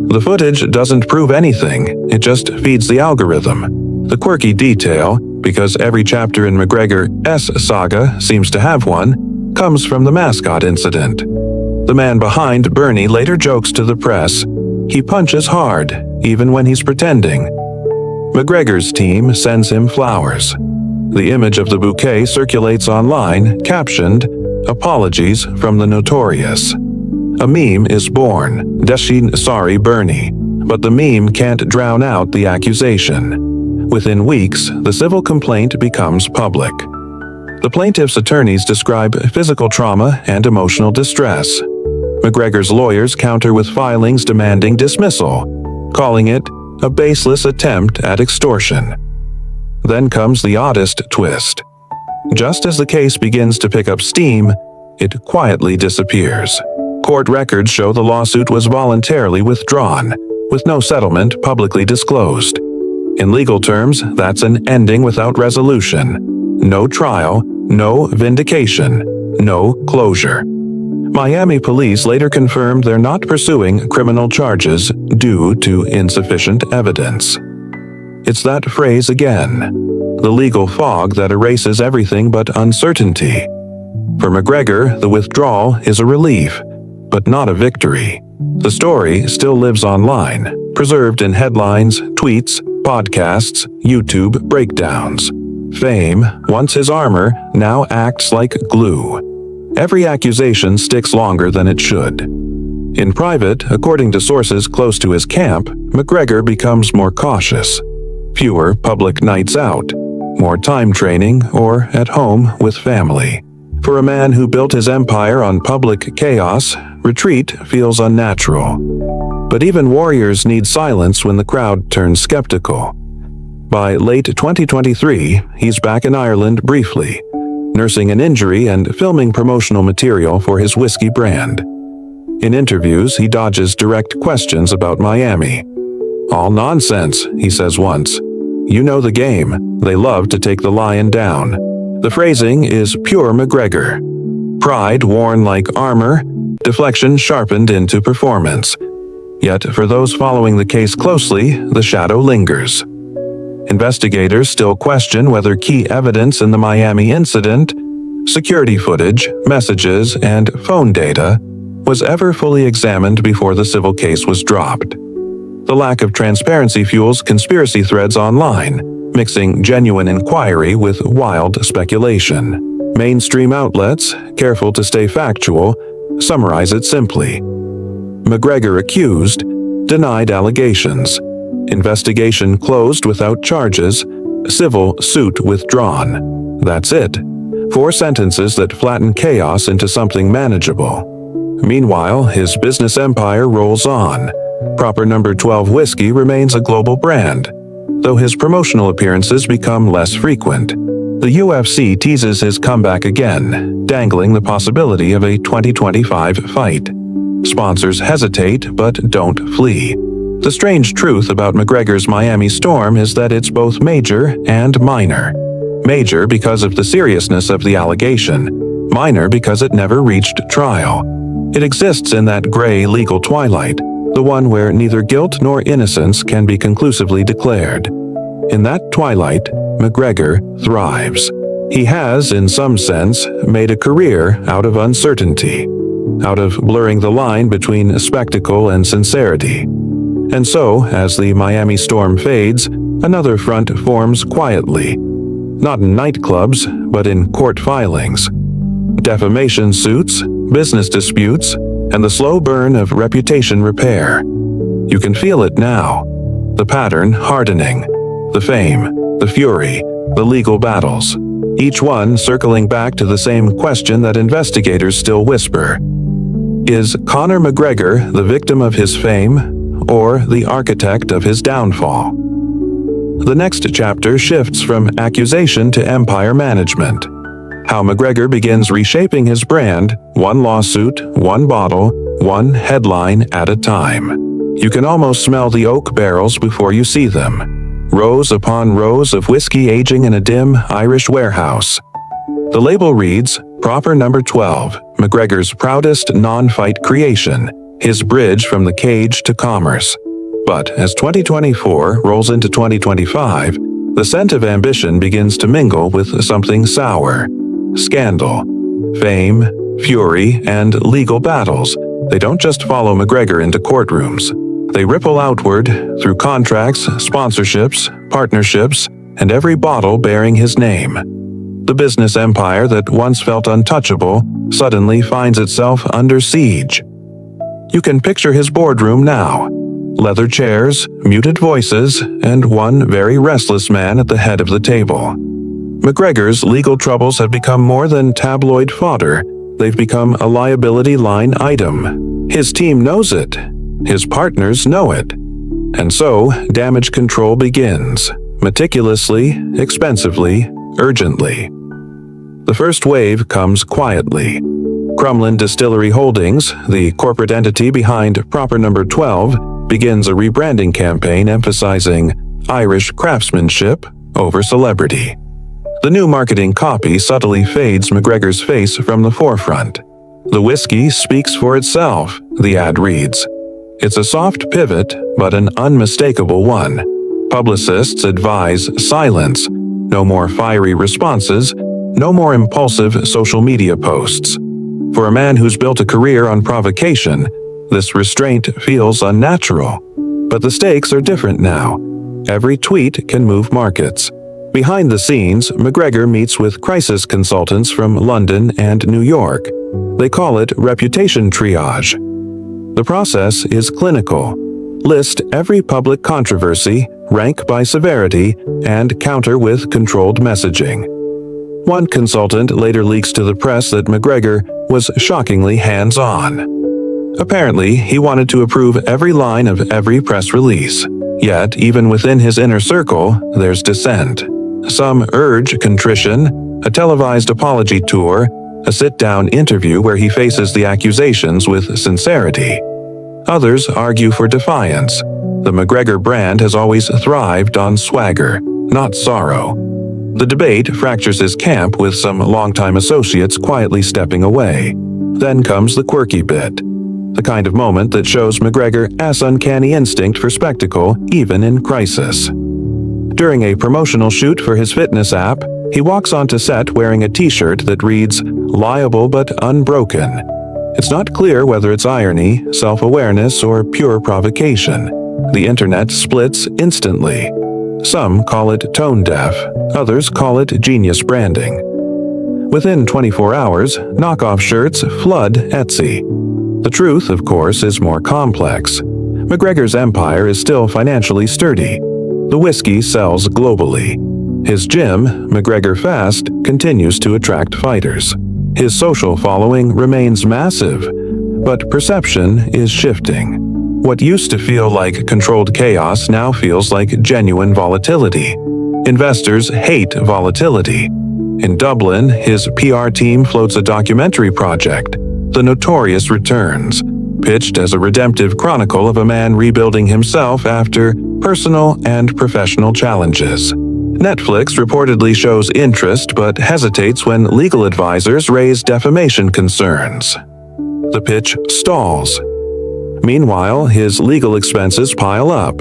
The footage doesn't prove anything, it just feeds the algorithm. The quirky detail, because every chapter in McGregor's saga seems to have one, comes from the mascot incident. The man behind Bernie later jokes to the press, he punches hard, even when he's pretending. McGregor's team sends him flowers. The image of the bouquet circulates online, captioned, "Apologies from the Notorious." A meme is born, "Deshin sorry Bernie," but the meme can't drown out the accusation. Within weeks, the civil complaint becomes public. The plaintiff's attorneys describe physical trauma and emotional distress. McGregor's lawyers counter with filings demanding dismissal, calling it a baseless attempt at extortion. Then comes the oddest twist. Just as the case begins to pick up steam, it quietly disappears. Court records show the lawsuit was voluntarily withdrawn, with no settlement publicly disclosed. In legal terms, that's an ending without resolution. No trial, no vindication, no closure. Miami police later confirmed they're not pursuing criminal charges due to insufficient evidence. It's that phrase again, the legal fog that erases everything but uncertainty. For McGregor, the withdrawal is a relief, but not a victory. The story still lives online, preserved in headlines, tweets, podcasts, YouTube breakdowns. Fame, once his armor, now acts like glue. Every accusation sticks longer than it should. In private, according to sources close to his camp, McGregor becomes more cautious. Fewer public nights out, more time training or at home with family. For a man who built his empire on public chaos, retreat feels unnatural. But even warriors need silence when the crowd turns skeptical. By late 2023, he's back in Ireland briefly, nursing an injury and filming promotional material for his whiskey brand. In interviews, he dodges direct questions about Miami. "All nonsense," he says once. "You know the game. They love to take the lion down." The phrasing is pure McGregor. Pride worn like armor, deflection sharpened into performance. Yet for those following the case closely, the shadow lingers. Investigators still question whether key evidence in the Miami incident, security footage, messages, and phone data, was ever fully examined before the civil case was dropped. The lack of transparency fuels conspiracy threads online, mixing genuine inquiry with wild speculation. Mainstream outlets, careful to stay factual, summarize it simply. McGregor accused, denied allegations. Investigation closed without charges, civil suit withdrawn. That's it. 4 sentences that flatten chaos into something manageable. Meanwhile, his business empire rolls on. Proper Number 12 whiskey remains a global brand, though his promotional appearances become less frequent. The UFC teases his comeback again, dangling the possibility of a 2025 fight. Sponsors hesitate but don't flee. The strange truth about McGregor's Miami Storm is that it's both major and minor. Major because of the seriousness of the allegation, minor because it never reached trial. It exists in that gray legal twilight, the one where neither guilt nor innocence can be conclusively declared. In that twilight, McGregor thrives. He has, in some sense, made a career out of uncertainty, out of blurring the line between spectacle and sincerity. And so, as the Miami Storm fades, another front forms quietly. Not in nightclubs, but in court filings. Defamation suits, business disputes, and the slow burn of reputation repair. You can feel it now. The pattern hardening. The fame, the fury, the legal battles. Each one circling back to the same question that investigators still whisper. Is Conor McGregor the victim of his fame, or the architect of his downfall? The next chapter shifts from accusation to empire management. How McGregor begins reshaping his brand, one lawsuit, one bottle, one headline at a time. You can almost smell the oak barrels before you see them. Rows upon rows of whiskey aging in a dim Irish warehouse. The label reads, Proper Number 12, McGregor's proudest non-fight creation, his bridge from the cage to commerce. But as 2024 rolls into 2025, the scent of ambition begins to mingle with something sour. Scandal, fame, fury, and legal battles. They don't just follow McGregor into courtrooms. They ripple outward through contracts, sponsorships, partnerships, and every bottle bearing his name. The business empire that once felt untouchable suddenly finds itself under siege. You can picture his boardroom now. Leather chairs, muted voices, and one very restless man at the head of the table. McGregor's legal troubles have become more than tabloid fodder. They've become a liability line item. His team knows it. His partners know it. And so, damage control begins. Meticulously, expensively, urgently. The first wave comes quietly. Crumlin Distillery Holdings, the corporate entity behind Proper Number 12, begins a rebranding campaign emphasizing Irish craftsmanship over celebrity. The new marketing copy subtly fades McGregor's face from the forefront. The whiskey speaks for itself, the ad reads. It's a soft pivot, but an unmistakable one. Publicists advise silence. No more fiery responses, no more impulsive social media posts. For a man who's built a career on provocation, this restraint feels unnatural. But the stakes are different now. Every tweet can move markets. Behind the scenes, McGregor meets with crisis consultants from London and New York. They call it reputation triage. The process is clinical. List every public controversy, rank by severity, and counter with controlled messaging. One consultant later leaks to the press that McGregor was shockingly hands-on. Apparently, he wanted to approve every line of every press release. Yet, even within his inner circle, there's dissent. Some urge contrition, a televised apology tour, a sit-down interview where he faces the accusations with sincerity. Others argue for defiance. The McGregor brand has always thrived on swagger, not sorrow. The debate fractures his camp with some longtime associates quietly stepping away. Then comes the quirky bit. The kind of moment that shows McGregor's uncanny instinct for spectacle even in crisis. During a promotional shoot for his fitness app, he walks onto set wearing a t-shirt that reads, "Liable but unbroken." It's not clear whether it's irony, self-awareness, or pure provocation. The internet splits instantly. Some call it tone-deaf, others call it genius branding. Within 24 hours, knockoff shirts flood Etsy. The truth, of course, is more complex. McGregor's empire is still financially sturdy. The whiskey sells globally. His gym, McGregor Fast, continues to attract fighters. His social following remains massive. But perception is shifting. What used to feel like controlled chaos now feels like genuine volatility. Investors hate volatility. In Dublin, his PR team floats a documentary project, The Notorious Returns, pitched as a redemptive chronicle of a man rebuilding himself after personal and professional challenges. Netflix reportedly shows interest but hesitates when legal advisors raise defamation concerns. The pitch stalls. Meanwhile, his legal expenses pile up.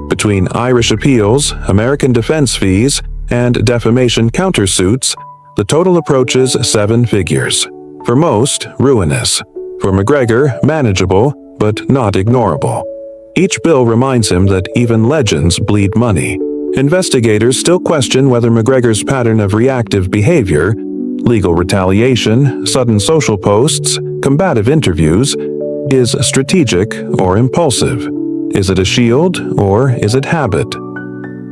Between Irish appeals, American defense fees, and defamation countersuits, the total approaches 7 figures. For most, ruinous. For McGregor, manageable, but not ignorable. Each bill reminds him that even legends bleed money. Investigators still question whether McGregor's pattern of reactive behavior, legal retaliation, sudden social posts, combative interviews, is strategic or impulsive. Is it a shield or is it habit?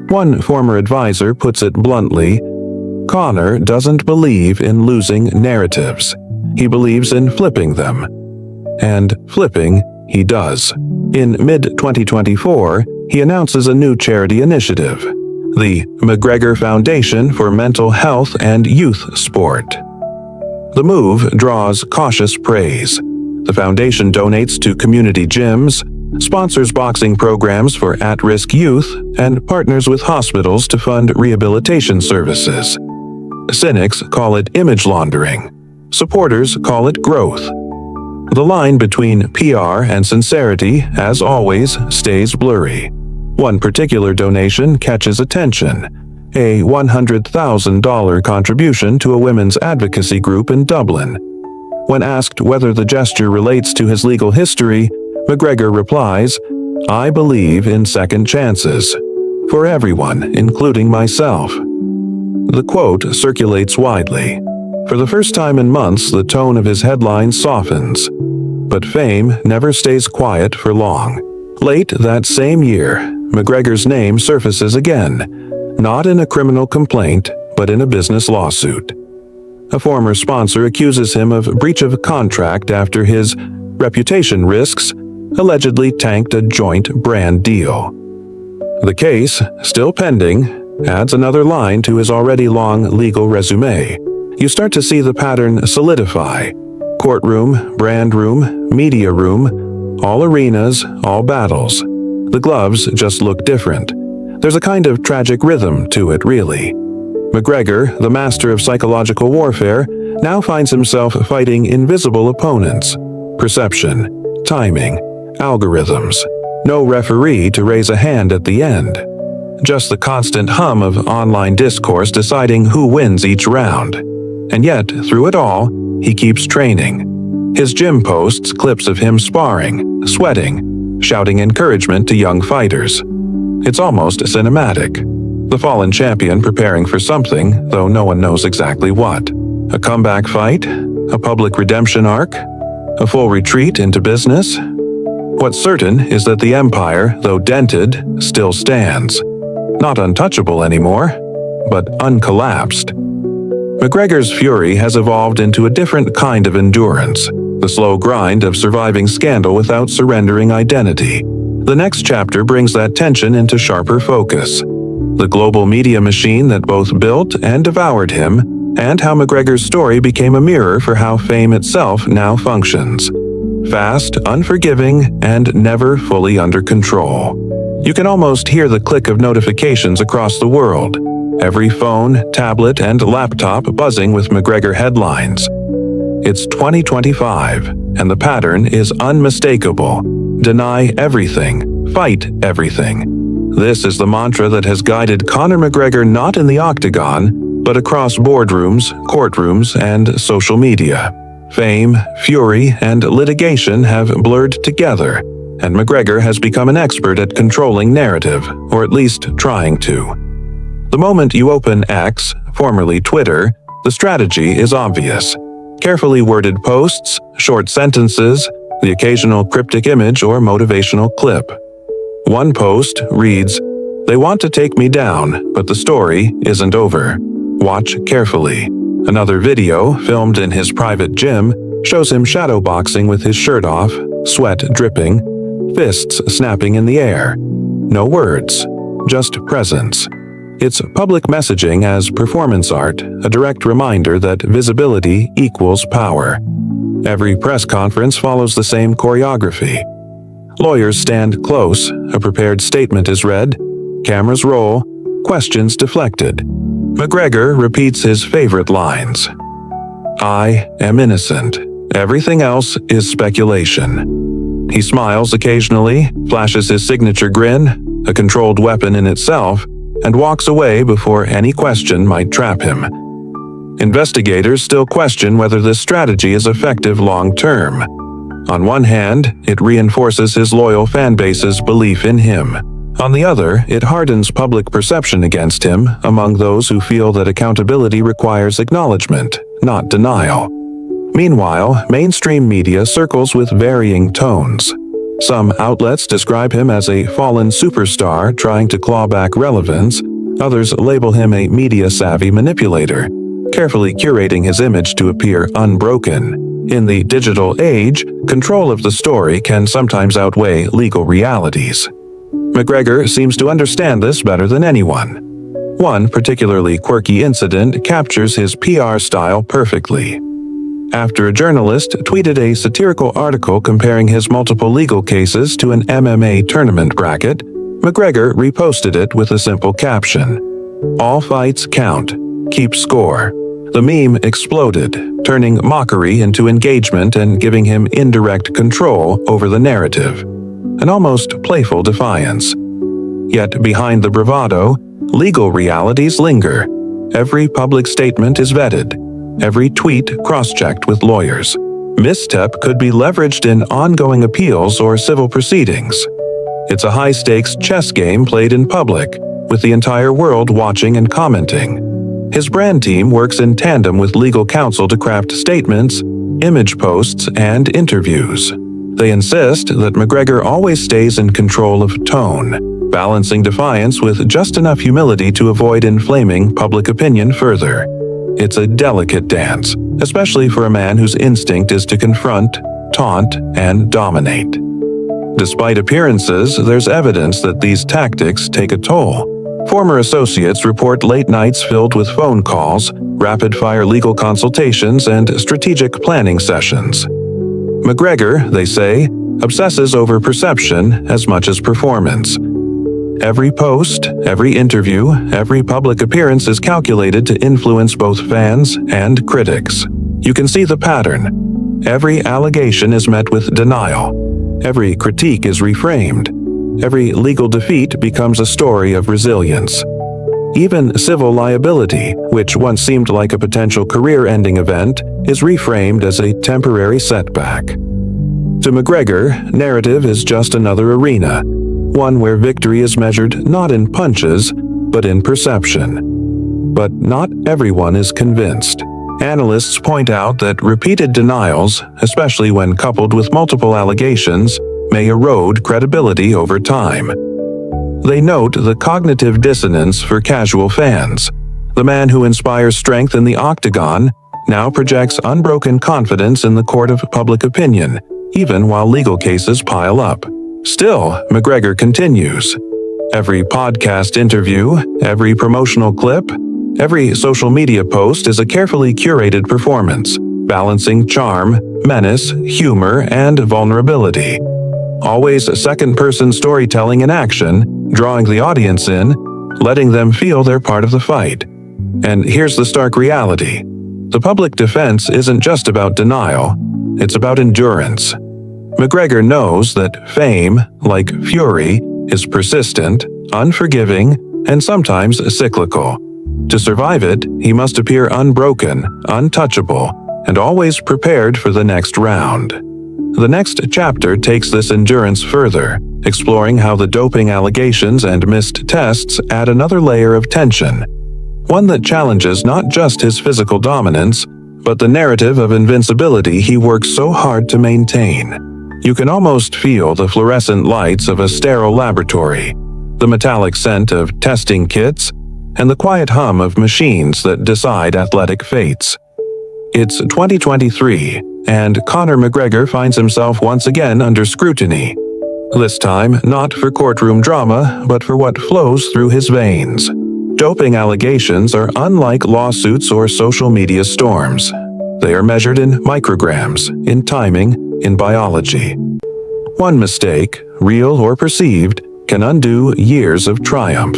One former advisor puts it bluntly, Conor doesn't believe in losing narratives. He believes in flipping them. And flipping, he does. In mid-2024, he announces a new charity initiative, the McGregor Foundation for Mental Health and Youth Sport. The move draws cautious praise. The foundation donates to community gyms, sponsors boxing programs for at-risk youth, and partners with hospitals to fund rehabilitation services. Cynics call it image laundering. Supporters call it growth. The line between PR and sincerity, as always, stays blurry. One particular donation catches attention, a $100,000 contribution to a women's advocacy group in Dublin. When asked whether the gesture relates to his legal history, McGregor replies, "I believe in second chances. For everyone, including myself." The quote circulates widely. For the first time in months, the tone of his headline softens. But fame never stays quiet for long. Late that same year, McGregor's name surfaces again, not in a criminal complaint, but in a business lawsuit. A former sponsor accuses him of breach of contract after his reputation risks allegedly tanked a joint brand deal. The case, still pending, adds another line to his already long legal resume. You start to see the pattern solidify. Courtroom, brand room, media room, all arenas, all battles. The gloves just look different. There's a kind of tragic rhythm to it, really. McGregor, the master of psychological warfare, now finds himself fighting invisible opponents. Perception, timing, algorithms. No referee to raise a hand at the end. Just the constant hum of online discourse deciding who wins each round. And yet, through it all, he keeps training. His gym posts clips of him sparring, sweating, shouting encouragement to young fighters. It's almost cinematic. The fallen champion preparing for something, though no one knows exactly what. A comeback fight? A public redemption arc? A full retreat into business? What's certain is that the empire, though dented, still stands. Not untouchable anymore, but uncollapsed. McGregor's fury has evolved into a different kind of endurance, the slow grind of surviving scandal without surrendering identity. The next chapter brings that tension into sharper focus. The global media machine that both built and devoured him, and how McGregor's story became a mirror for how fame itself now functions. Fast, unforgiving, and never fully under control. You can almost hear the click of notifications across the world. Every phone, tablet, and laptop buzzing with McGregor headlines. It's 2025, and the pattern is unmistakable. Deny everything. Fight everything. This is the mantra that has guided Conor McGregor not in the octagon, but across boardrooms, courtrooms, and social media. Fame, fury, and litigation have blurred together, and McGregor has become an expert at controlling narrative, or at least trying to. The moment you open X, formerly Twitter, the strategy is obvious. Carefully worded posts, short sentences, the occasional cryptic image or motivational clip. One post reads, "They want to take me down, but the story isn't over. Watch carefully." Another video, filmed in his private gym, shows him shadowboxing with his shirt off, sweat dripping, fists snapping in the air. No words, just presence. It's public messaging as performance art, a direct reminder that visibility equals power. Every press conference follows the same choreography. Lawyers stand close, a prepared statement is read, cameras roll, questions deflected. McGregor repeats his favorite lines. "I am innocent. Everything else is speculation." He smiles occasionally, flashes his signature grin, a controlled weapon in itself, and walks away before any question might trap him. Investigators still question whether this strategy is effective long-term. On one hand, it reinforces his loyal fan base's belief in him. On the other, it hardens public perception against him among those who feel that accountability requires acknowledgement, not denial. Meanwhile, mainstream media circles with varying tones. Some outlets describe him as a fallen superstar trying to claw back relevance. Others label him a media-savvy manipulator, carefully curating his image to appear unbroken. In the digital age, control of the story can sometimes outweigh legal realities. McGregor seems to understand this better than anyone. One particularly quirky incident captures his PR style perfectly. After a journalist tweeted a satirical article comparing his multiple legal cases to an MMA tournament bracket, McGregor reposted it with a simple caption, "All fights count. Keep score." The meme exploded, turning mockery into engagement and giving him indirect control over the narrative. An almost playful defiance. Yet behind the bravado, legal realities linger. Every public statement is vetted. Every tweet cross-checked with lawyers. Misstep could be leveraged in ongoing appeals or civil proceedings. It's a high-stakes chess game played in public, with the entire world watching and commenting. His brand team works in tandem with legal counsel to craft statements, image posts, and interviews. They insist that McGregor always stays in control of tone, balancing defiance with just enough humility to avoid inflaming public opinion further. It's a delicate dance, especially for a man whose instinct is to confront, taunt, and dominate. Despite appearances, there's evidence that these tactics take a toll. Former associates report late nights filled with phone calls, rapid-fire legal consultations, and strategic planning sessions. McGregor, they say, obsesses over perception as much as performance. Every post, every interview, every public appearance is calculated to influence both fans and critics. You can see the pattern. Every allegation is met with denial. Every critique is reframed. Every legal defeat becomes a story of resilience. Even civil liability, which once seemed like a potential career-ending event, is reframed as a temporary setback. To McGregor, narrative is just another arena, one where victory is measured not in punches, but in perception. But not everyone is convinced. Analysts point out that repeated denials, especially when coupled with multiple allegations, may erode credibility over time. They note the cognitive dissonance for casual fans. The man who inspires strength in the octagon now projects unbroken confidence in the court of public opinion, even while legal cases pile up. Still, McGregor continues. Every podcast interview, every promotional clip, every social media post is a carefully curated performance, balancing charm, menace, humor, and vulnerability. Always second-person storytelling in action, drawing the audience in, letting them feel they're part of the fight. And here's the stark reality. The public defense isn't just about denial, it's about endurance. McGregor knows that fame, like fury, is persistent, unforgiving, and sometimes cyclical. To survive it, he must appear unbroken, untouchable, and always prepared for the next round. The next chapter takes this endurance further, exploring how the doping allegations and missed tests add another layer of tension, one that challenges not just his physical dominance, but the narrative of invincibility he works so hard to maintain. You can almost feel the fluorescent lights of a sterile laboratory, the metallic scent of testing kits, and the quiet hum of machines that decide athletic fates. It's 2023, and Conor McGregor finds himself once again under scrutiny. This time, not for courtroom drama, but for what flows through his veins. Doping allegations are unlike lawsuits or social media storms. They are measured in micrograms, in timing, in biology. One mistake, real or perceived, can undo years of triumph.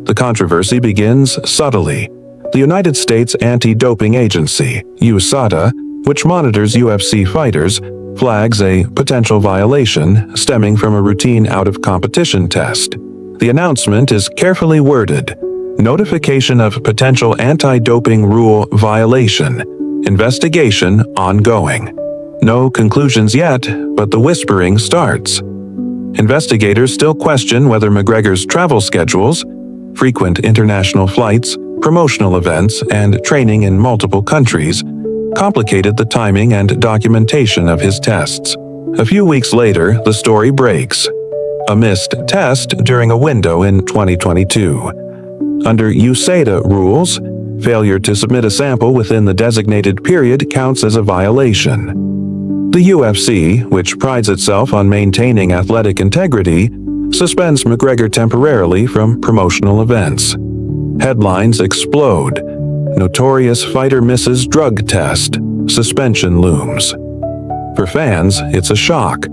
The controversy begins subtly. The United States Anti-Doping Agency, USADA, which monitors UFC fighters, flags a potential violation stemming from a routine out-of-competition test. The announcement is carefully worded. Notification of potential anti-doping rule violation. Investigation ongoing. No conclusions yet, but the whispering starts. Investigators still question whether McGregor's travel schedules, frequent international flights, promotional events, and training in multiple countries complicated the timing and documentation of his tests. A few weeks later, the story breaks. A missed test during a window in 2022. Under USADA rules, failure to submit a sample within the designated period counts as a violation. The UFC, which prides itself on maintaining athletic integrity, suspends McGregor temporarily from promotional events. Headlines explode. Notorious fighter misses drug test. Suspension looms. For fans, it's a shock.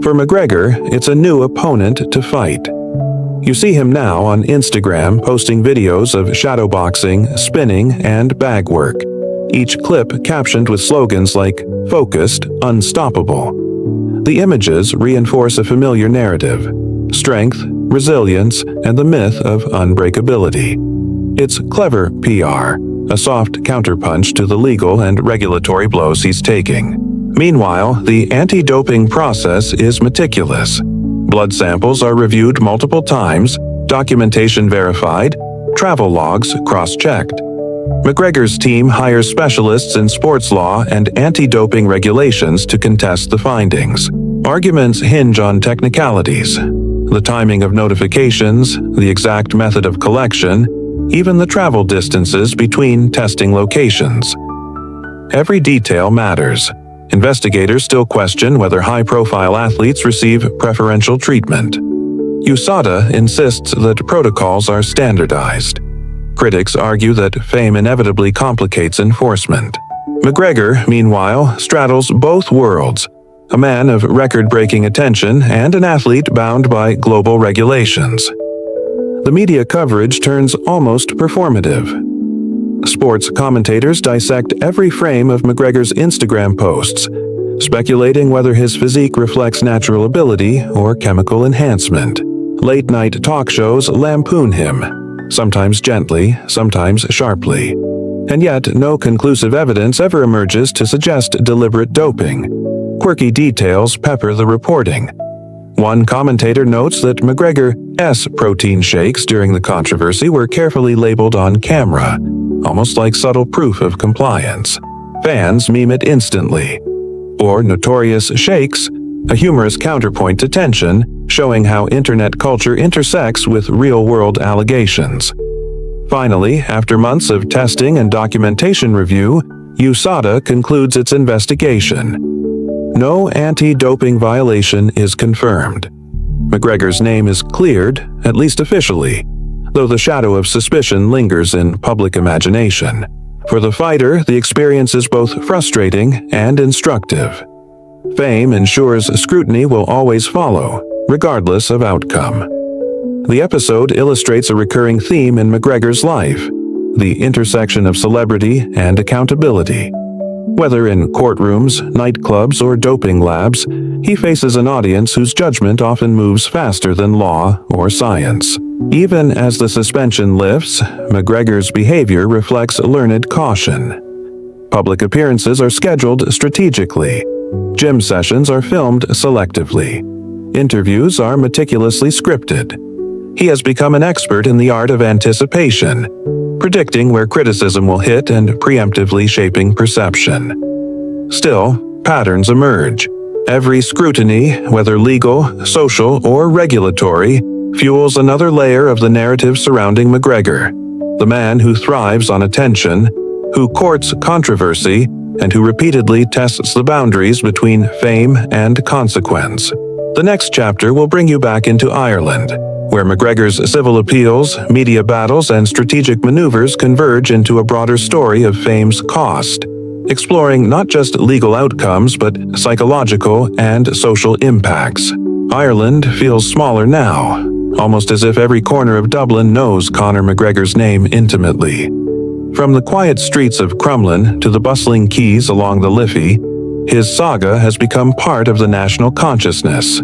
For McGregor, it's a new opponent to fight. You see him now on Instagram posting videos of shadowboxing, spinning, and bag work. Each clip captioned with slogans like "Focused, Unstoppable." The images reinforce a familiar narrative: strength, resilience, and the myth of unbreakability. It's clever PR, a soft counterpunch to the legal and regulatory blows he's taking. Meanwhile, the anti-doping process is meticulous. Blood samples are reviewed multiple times, documentation verified, travel logs cross-checked. McGregor's team hires specialists in sports law and anti-doping regulations to contest the findings. Arguments hinge on technicalities: the timing of notifications, the exact method of collection, even the travel distances between testing locations. Every detail matters. Investigators still question whether high-profile athletes receive preferential treatment. USADA insists that protocols are standardized. Critics argue that fame inevitably complicates enforcement. McGregor, meanwhile, straddles both worlds: a man of record-breaking attention and an athlete bound by global regulations. The media coverage turns almost performative. Sports commentators dissect every frame of McGregor's Instagram posts, speculating whether his physique reflects natural ability or chemical enhancement. Late-night talk shows lampoon him, sometimes gently, sometimes sharply. And yet, no conclusive evidence ever emerges to suggest deliberate doping. Quirky details pepper the reporting. One commentator notes that McGregor's protein shakes during the controversy were carefully labeled on camera, almost like subtle proof of compliance. Fans meme it instantly. Or Notorious Shakes, a humorous counterpoint to tension, showing how internet culture intersects with real-world allegations. Finally, after months of testing and documentation review, USADA concludes its investigation. No anti-doping violation is confirmed. McGregor's name is cleared, at least officially, though the shadow of suspicion lingers in public imagination. For the fighter, the experience is both frustrating and instructive. Fame ensures scrutiny will always follow, regardless of outcome. The episode illustrates a recurring theme in McGregor's life: the intersection of celebrity and accountability. Whether in courtrooms, nightclubs, or doping labs, he faces an audience whose judgment often moves faster than law or science. Even as the suspension lifts, McGregor's behavior reflects learned caution. Public appearances are scheduled strategically. Gym sessions are filmed selectively. Interviews are meticulously scripted. He has become an expert in the art of anticipation, predicting where criticism will hit and preemptively shaping perception. Still, patterns emerge. Every scrutiny, whether legal, social, or regulatory, fuels another layer of the narrative surrounding McGregor, the man who thrives on attention, who courts controversy, and who repeatedly tests the boundaries between fame and consequence. The next chapter will bring you back into Ireland, where McGregor's civil appeals, media battles, and strategic maneuvers converge into a broader story of fame's cost, exploring not just legal outcomes but psychological and social impacts. Ireland feels smaller now, almost as if every corner of Dublin knows Conor McGregor's name intimately. From the quiet streets of Crumlin to the bustling quays along the Liffey, his saga has become part of the national consciousness.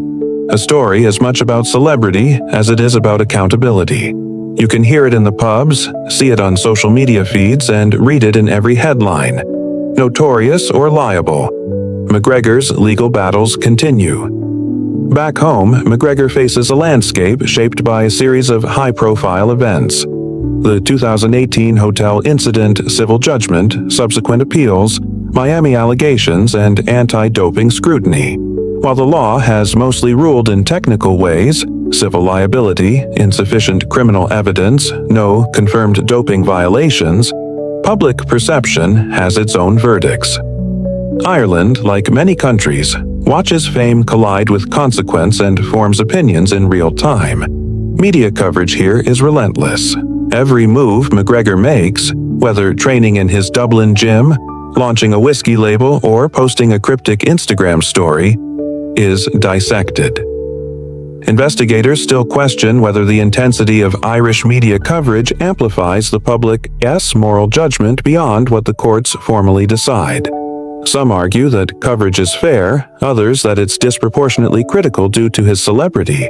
A story as much about celebrity as it is about accountability. You can hear it in the pubs, see it on social media feeds, and read it in every headline. Notorious or liable, McGregor's legal battles continue. Back home, McGregor faces a landscape shaped by a series of high-profile events. The 2018 hotel incident, civil judgment, subsequent appeals, Miami allegations, and anti-doping scrutiny. While the law has mostly ruled in technical ways, civil liability, insufficient criminal evidence, no confirmed doping violations, public perception has its own verdicts. Ireland, like many countries, watches fame collide with consequence and forms opinions in real time. Media coverage here is relentless. Every move McGregor makes, whether training in his Dublin gym, launching a whiskey label, or posting a cryptic Instagram story, is dissected. Investigators still question whether the intensity of Irish media coverage amplifies the public's moral judgment beyond what the courts formally decide. Some argue that coverage is fair, others that it's disproportionately critical due to his celebrity.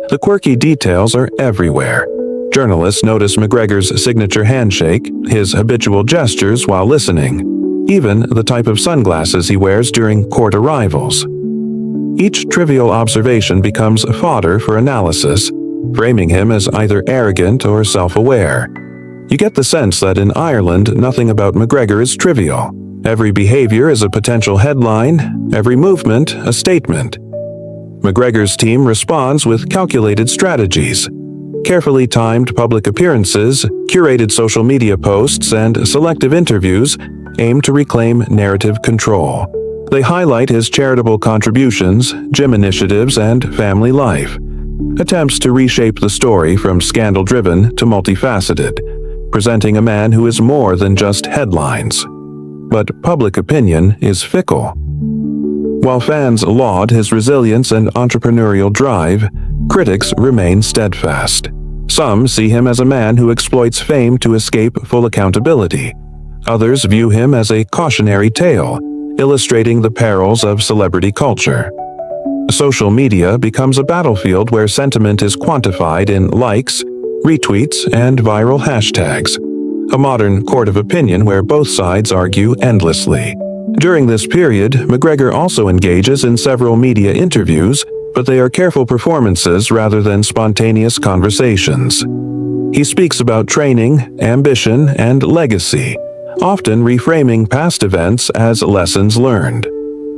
The quirky details are everywhere. Journalists notice McGregor's signature handshake, his habitual gestures while listening, even the type of sunglasses he wears during court arrivals. Each trivial observation becomes fodder for analysis, framing him as either arrogant or self-aware. You get the sense that in Ireland, nothing about McGregor is trivial. Every behavior is a potential headline, every movement a statement. McGregor's team responds with calculated strategies. Carefully timed public appearances, curated social media posts, and selective interviews aim to reclaim narrative control. They highlight his charitable contributions, gym initiatives, and family life. Attempts to reshape the story from scandal-driven to multifaceted, presenting a man who is more than just headlines. But public opinion is fickle. While fans laud his resilience and entrepreneurial drive, critics remain steadfast. Some see him as a man who exploits fame to escape full accountability. Others view him as a cautionary tale, illustrating the perils of celebrity culture. Social media becomes a battlefield where sentiment is quantified in likes, retweets, and viral hashtags. A modern court of opinion where both sides argue endlessly. During this period, McGregor also engages in several media interviews, but they are careful performances rather than spontaneous conversations. He speaks about training, ambition, and legacy, often reframing past events as lessons learned.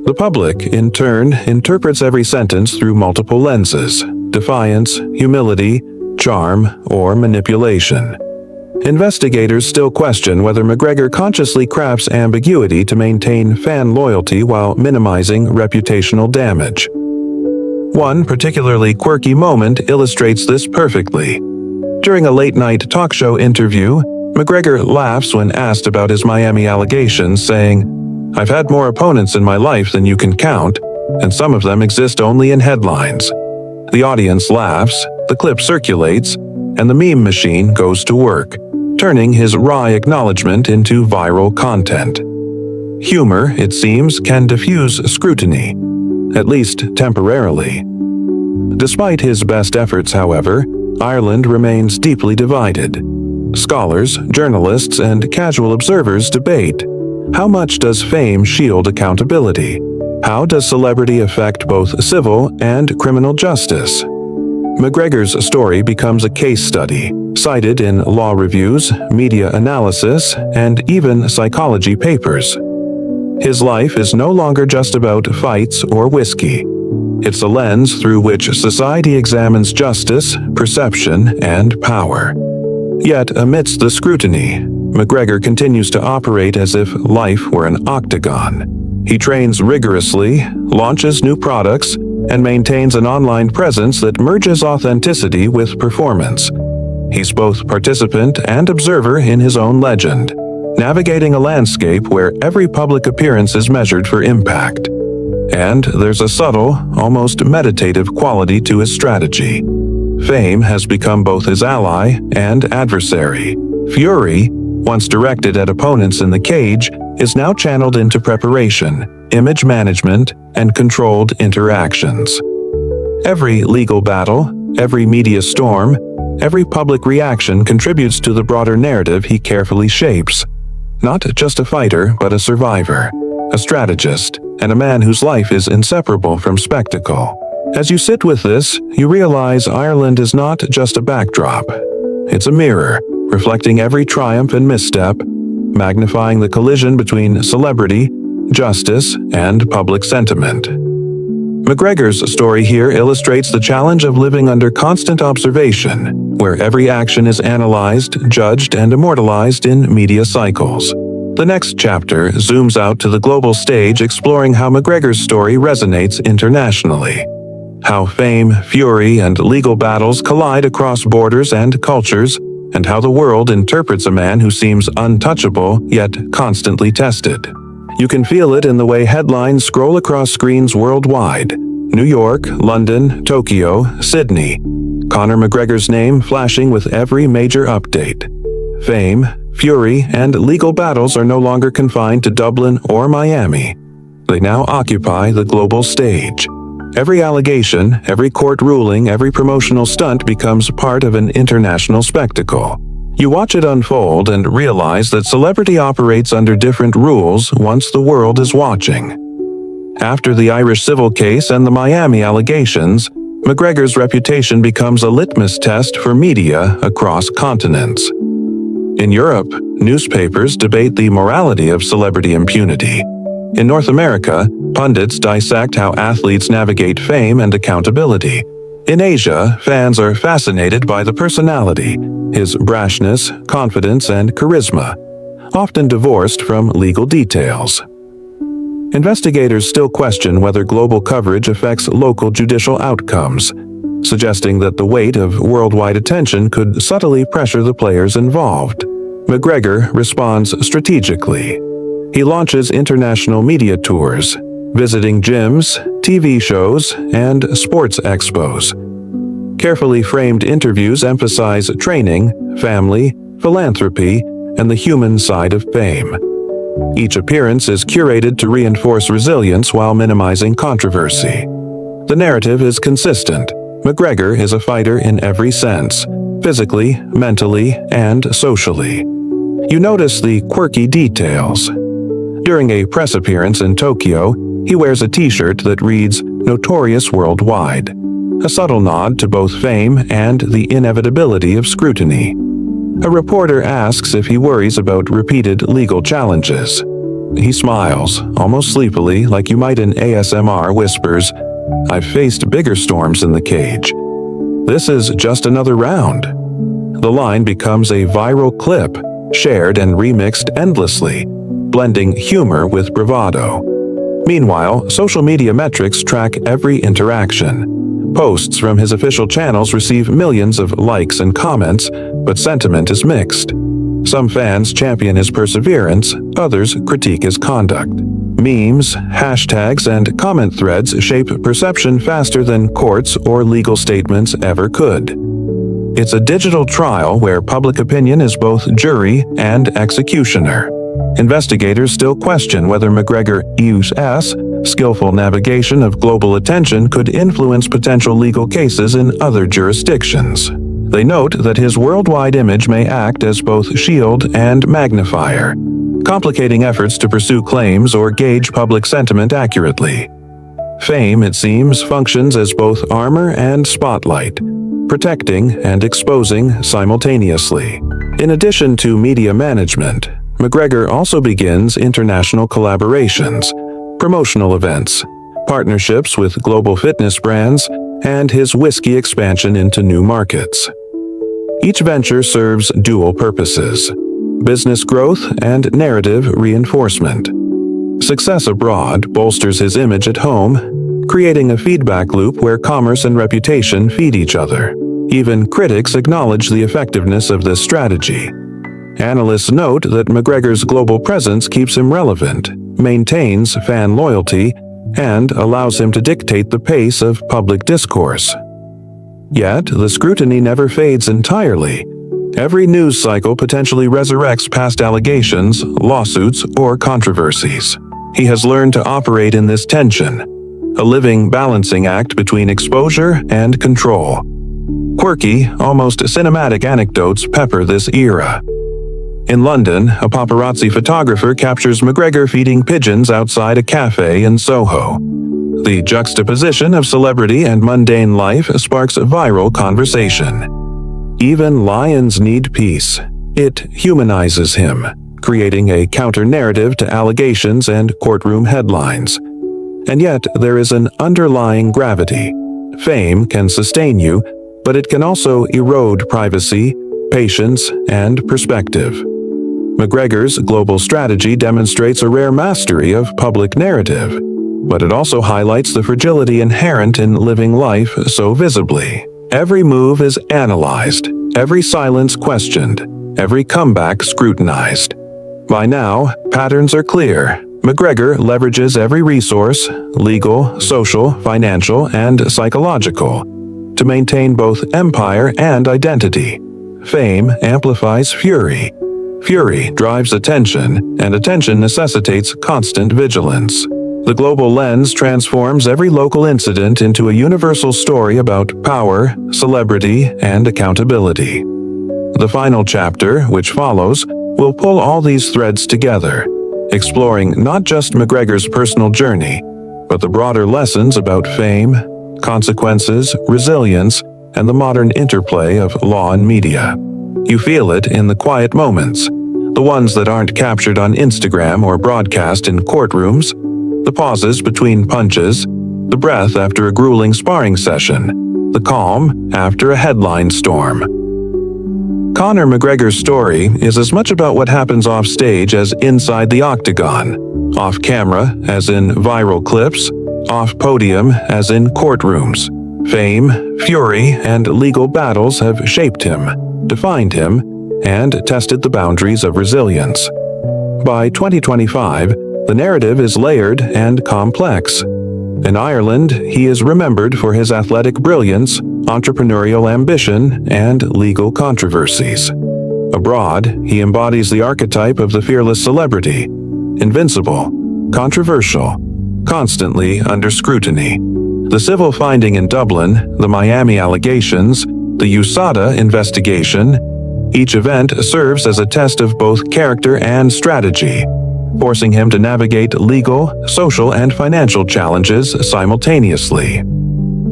The public, in turn, interprets every sentence through multiple lenses: defiance, humility, charm, or manipulation. Investigators still question whether McGregor consciously crafts ambiguity to maintain fan loyalty while minimizing reputational damage. One particularly quirky moment illustrates this perfectly. During a late-night talk show interview, McGregor laughs when asked about his Miami allegations, saying, "I've had more opponents in my life than you can count, and some of them exist only in headlines." The audience laughs, the clip circulates, and the meme machine goes to work, turning his wry acknowledgement into viral content. Humor, it seems, can diffuse scrutiny, at least temporarily. Despite his best efforts, however, Ireland remains deeply divided. Scholars, journalists, and casual observers debate: how much does fame shield accountability? How does celebrity affect both civil and criminal justice? McGregor's story becomes a case study, cited in law reviews, media analysis, and even psychology papers. His life is no longer just about fights or whiskey. It's a lens through which society examines justice, perception, and power. Yet, amidst the scrutiny, McGregor continues to operate as if life were an octagon. He trains rigorously, launches new products, and maintains an online presence that merges authenticity with performance. He's both participant and observer in his own legend, navigating a landscape where every public appearance is measured for impact. And there's a subtle, almost meditative quality to his strategy. Fame has become both his ally and adversary. Fury, once directed at opponents in the cage, is now channeled into preparation, image management, and controlled interactions. Every legal battle, every media storm, every public reaction contributes to the broader narrative he carefully shapes. Not just a fighter, but a survivor, a strategist, and a man whose life is inseparable from spectacle. As you sit with this, you realize Ireland is not just a backdrop. It's a mirror, reflecting every triumph and misstep, magnifying the collision between celebrity, justice, and public sentiment. McGregor's story here illustrates the challenge of living under constant observation, where every action is analyzed, judged, and immortalized in media cycles. The next chapter zooms out to the global stage, exploring how McGregor's story resonates internationally. How fame, fury, and legal battles collide across borders and cultures, and how the world interprets a man who seems untouchable yet constantly tested. You can feel it in the way headlines scroll across screens worldwide. New York, London, Tokyo, Sydney. Conor McGregor's name flashing with every major update. Fame, fury, and legal battles are no longer confined to Dublin or Miami. They now occupy the global stage. Every allegation, every court ruling, every promotional stunt becomes part of an international spectacle. You watch it unfold and realize that celebrity operates under different rules once the world is watching. After the Irish civil case and the Miami allegations, McGregor's reputation becomes a litmus test for media across continents. In Europe, newspapers debate the morality of celebrity impunity. In North America, pundits dissect how athletes navigate fame and accountability. In Asia, fans are fascinated by the personality, his brashness, confidence, and charisma, often divorced from legal details. Investigators still question whether global coverage affects local judicial outcomes, suggesting that the weight of worldwide attention could subtly pressure the players involved. McGregor responds strategically. He launches international media tours, visiting gyms, TV shows, and sports expos. Carefully framed interviews emphasize training, family, philanthropy, and the human side of fame. Each appearance is curated to reinforce resilience while minimizing controversy. The narrative is consistent. McGregor is a fighter in every sense, physically, mentally, and socially. You notice the quirky details. During a press appearance in Tokyo, he wears a t-shirt that reads "Notorious Worldwide," a subtle nod to both fame and the inevitability of scrutiny. A reporter asks if he worries about repeated legal challenges. He smiles, almost sleepily, like you might in ASMR, whispers, "I've faced bigger storms in the cage. This is just another round." The line becomes a viral clip, shared and remixed endlessly, blending humor with bravado. Meanwhile, social media metrics track every interaction. Posts from his official channels receive millions of likes and comments, but sentiment is mixed. Some fans champion his perseverance, others critique his conduct. Memes, hashtags, and comment threads shape perception faster than courts or legal statements ever could. It's a digital trial where public opinion is both jury and executioner. Investigators still question whether McGregor's skillful navigation of global attention could influence potential legal cases in other jurisdictions. They note that his worldwide image may act as both shield and magnifier, complicating efforts to pursue claims or gauge public sentiment accurately. Fame, it seems, functions as both armor and spotlight, protecting and exposing simultaneously. In addition to media management, McGregor also begins international collaborations, promotional events, partnerships with global fitness brands, and his whiskey expansion into new markets. Each venture serves dual purposes. business growth, and narrative reinforcement. Success abroad bolsters his image at home, creating a feedback loop where commerce and reputation feed each other. Even critics acknowledge the effectiveness of this strategy. Analysts note that McGregor's global presence keeps him relevant, maintains fan loyalty, and allows him to dictate the pace of public discourse. Yet, the scrutiny never fades entirely. Every news cycle potentially resurrects past allegations, lawsuits, or controversies. He has learned to operate in this tension, a living balancing act between exposure and control. Quirky, almost cinematic anecdotes pepper this era. In London, a paparazzi photographer captures McGregor feeding pigeons outside a cafe in Soho. The juxtaposition of celebrity and mundane life sparks viral conversation. Even lions need peace. It humanizes him, creating a counter-narrative to allegations and courtroom headlines. And yet, there is an underlying gravity. Fame can sustain you, but it can also erode privacy, patience, and perspective. McGregor's global strategy demonstrates a rare mastery of public narrative, but it also highlights the fragility inherent in living life so visibly. Every move is analyzed, every silence questioned, every comeback scrutinized. By now, patterns are clear. McGregor leverages every resource, legal, social, financial, and psychological, to maintain both empire and identity. Fame amplifies fury. Fury drives attention, and attention necessitates constant vigilance. The global lens transforms every local incident into a universal story about power, celebrity, and accountability. The final chapter, which follows, will pull all these threads together, exploring not just McGregor's personal journey, but the broader lessons about fame, consequences, resilience, and the modern interplay of law and media. You feel it in the quiet moments, the ones that aren't captured on Instagram or broadcast in courtrooms, the pauses between punches, the breath after a grueling sparring session, the calm after a headline storm. Conor McGregor's story is as much about what happens off stage as inside the octagon, off camera as in viral clips, off podium as in courtrooms. Fame, fury, and legal battles have shaped him, defined him, and tested the boundaries of resilience. By 2025, the narrative is layered and complex. In Ireland, he is remembered for his athletic brilliance, entrepreneurial ambition, and legal controversies. Abroad, he embodies the archetype of the fearless celebrity, invincible, controversial, constantly under scrutiny. The civil finding in Dublin, the Miami allegations, the USADA investigation, each event serves as a test of both character and strategy, forcing him to navigate legal, social, and financial challenges simultaneously.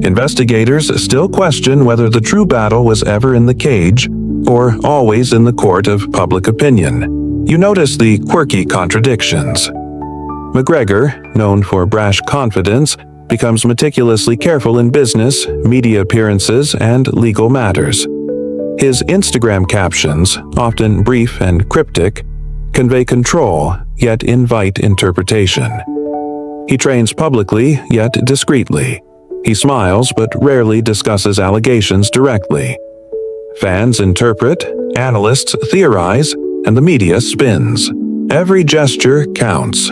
Investigators still question whether the true battle was ever in the cage or always in the court of public opinion. You notice the quirky contradictions. McGregor, known for brash confidence, becomes meticulously careful in business, media appearances, and legal matters. His Instagram captions, often brief and cryptic, convey control, yet invite interpretation. He trains publicly, yet discreetly. He smiles, but rarely discusses allegations directly. Fans interpret, analysts theorize, and the media spins. Every gesture counts.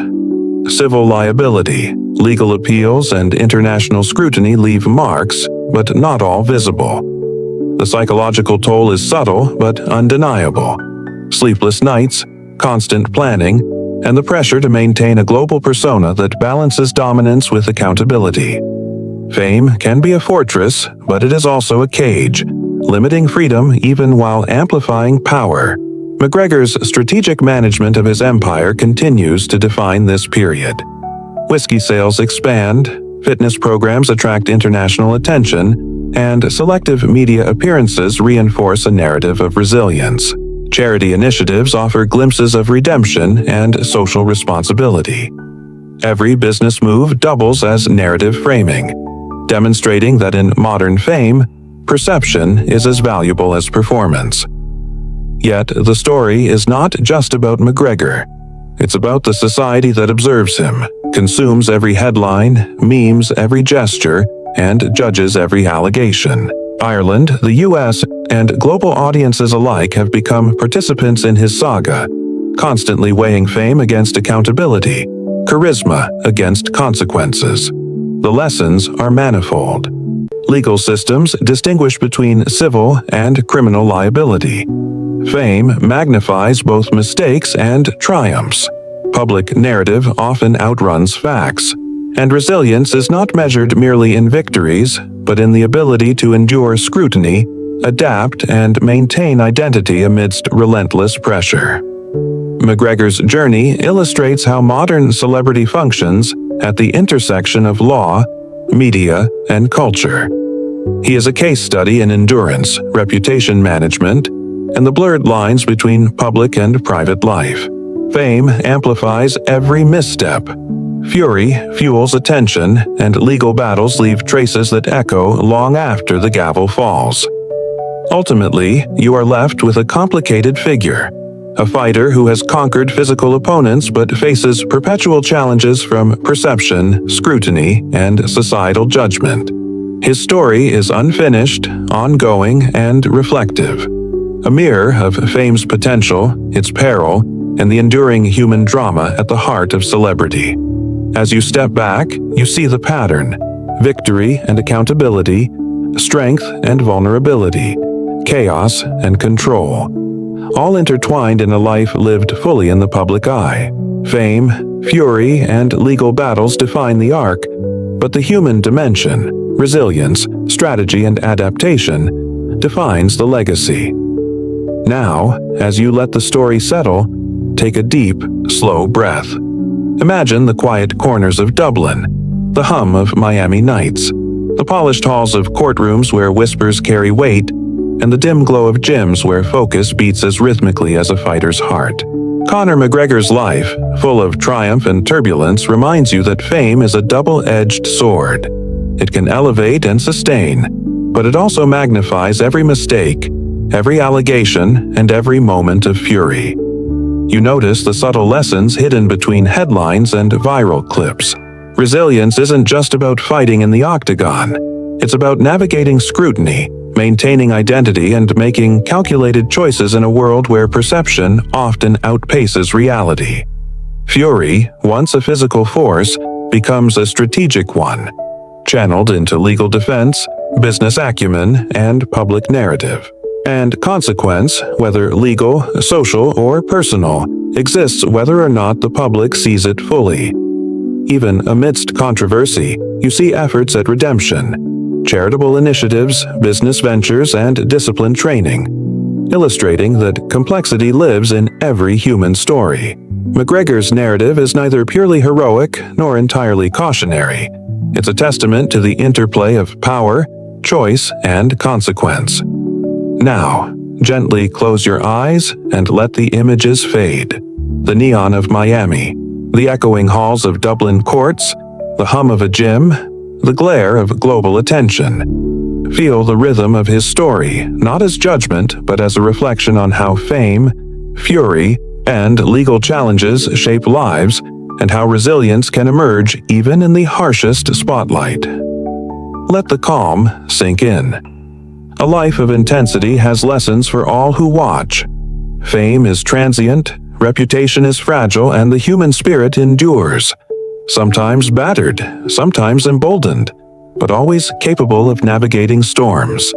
Civil liability, legal appeals, and international scrutiny leave marks, but not all visible. The psychological toll is subtle but undeniable. Sleepless nights, constant planning, and the pressure to maintain a global persona that balances dominance with accountability. Fame can be a fortress, but it is also a cage, limiting freedom even while amplifying power. McGregor's strategic management of his empire continues to define this period. Whiskey sales expand, fitness programs attract international attention, and selective media appearances reinforce a narrative of resilience. Charity initiatives offer glimpses of redemption and social responsibility. Every business move doubles as narrative framing, demonstrating that in modern fame, perception is as valuable as performance. Yet the story is not just about McGregor. It's about the society that observes him, consumes every headline, memes every gesture, and judges every allegation. Ireland, the US, and global audiences alike have become participants in his saga, constantly weighing fame against accountability, charisma against consequences. The lessons are manifold. Legal systems distinguish between civil and criminal liability. Fame magnifies both mistakes and triumphs. Public narrative often outruns facts, and resilience is not measured merely in victories, but in the ability to endure scrutiny, adapt, and maintain identity amidst relentless pressure. McGregor's journey illustrates how modern celebrity functions at the intersection of law, media, and culture. He is a case study in endurance, reputation management, and the blurred lines between public and private life. Fame amplifies every misstep. Fury fuels attention, and legal battles leave traces that echo long after the gavel falls. Ultimately, you are left with a complicated figure, a fighter who has conquered physical opponents but faces perpetual challenges from perception, scrutiny, and societal judgment. His story is unfinished, ongoing, and reflective, a mirror of fame's potential, its peril, and the enduring human drama at the heart of celebrity. As you step back, you see the pattern: victory and accountability, strength and vulnerability, chaos and control, all intertwined in a life lived fully in the public eye. Fame, fury, and legal battles define the arc, but the human dimension, resilience, strategy, and adaptation defines the legacy. Now, as you let the story settle, take a deep, slow breath. Imagine the quiet corners of Dublin, the hum of Miami nights, the polished halls of courtrooms where whispers carry weight, and the dim glow of gyms where focus beats as rhythmically as a fighter's heart. Conor McGregor's life, full of triumph and turbulence, reminds you that fame is a double-edged sword. It can elevate and sustain, but it also magnifies every mistake, every allegation, and every moment of fury. You notice the subtle lessons hidden between headlines and viral clips. Resilience isn't just about fighting in the octagon. It's about navigating scrutiny, maintaining identity, and making calculated choices in a world where perception often outpaces reality. Fury, once a physical force, becomes a strategic one, channeled into legal defense, business acumen, and public narrative. And consequence, whether legal, social, or personal, exists whether or not the public sees it fully. Even amidst controversy, you see efforts at redemption, charitable initiatives, business ventures, and discipline training, illustrating that complexity lives in every human story. McGregor's narrative is neither purely heroic nor entirely cautionary. It's a testament to the interplay of power, choice, and consequence. Now, gently close your eyes and let the images fade. The neon of Miami, the echoing halls of Dublin courts, the hum of a gym, the glare of global attention. Feel the rhythm of his story, not as judgment, but as a reflection on how fame, fury, and legal challenges shape lives, and how resilience can emerge even in the harshest spotlight. Let the calm sink in. A life of intensity has lessons for all who watch. Fame is transient, reputation is fragile, and the human spirit endures. Sometimes battered, sometimes emboldened, but always capable of navigating storms.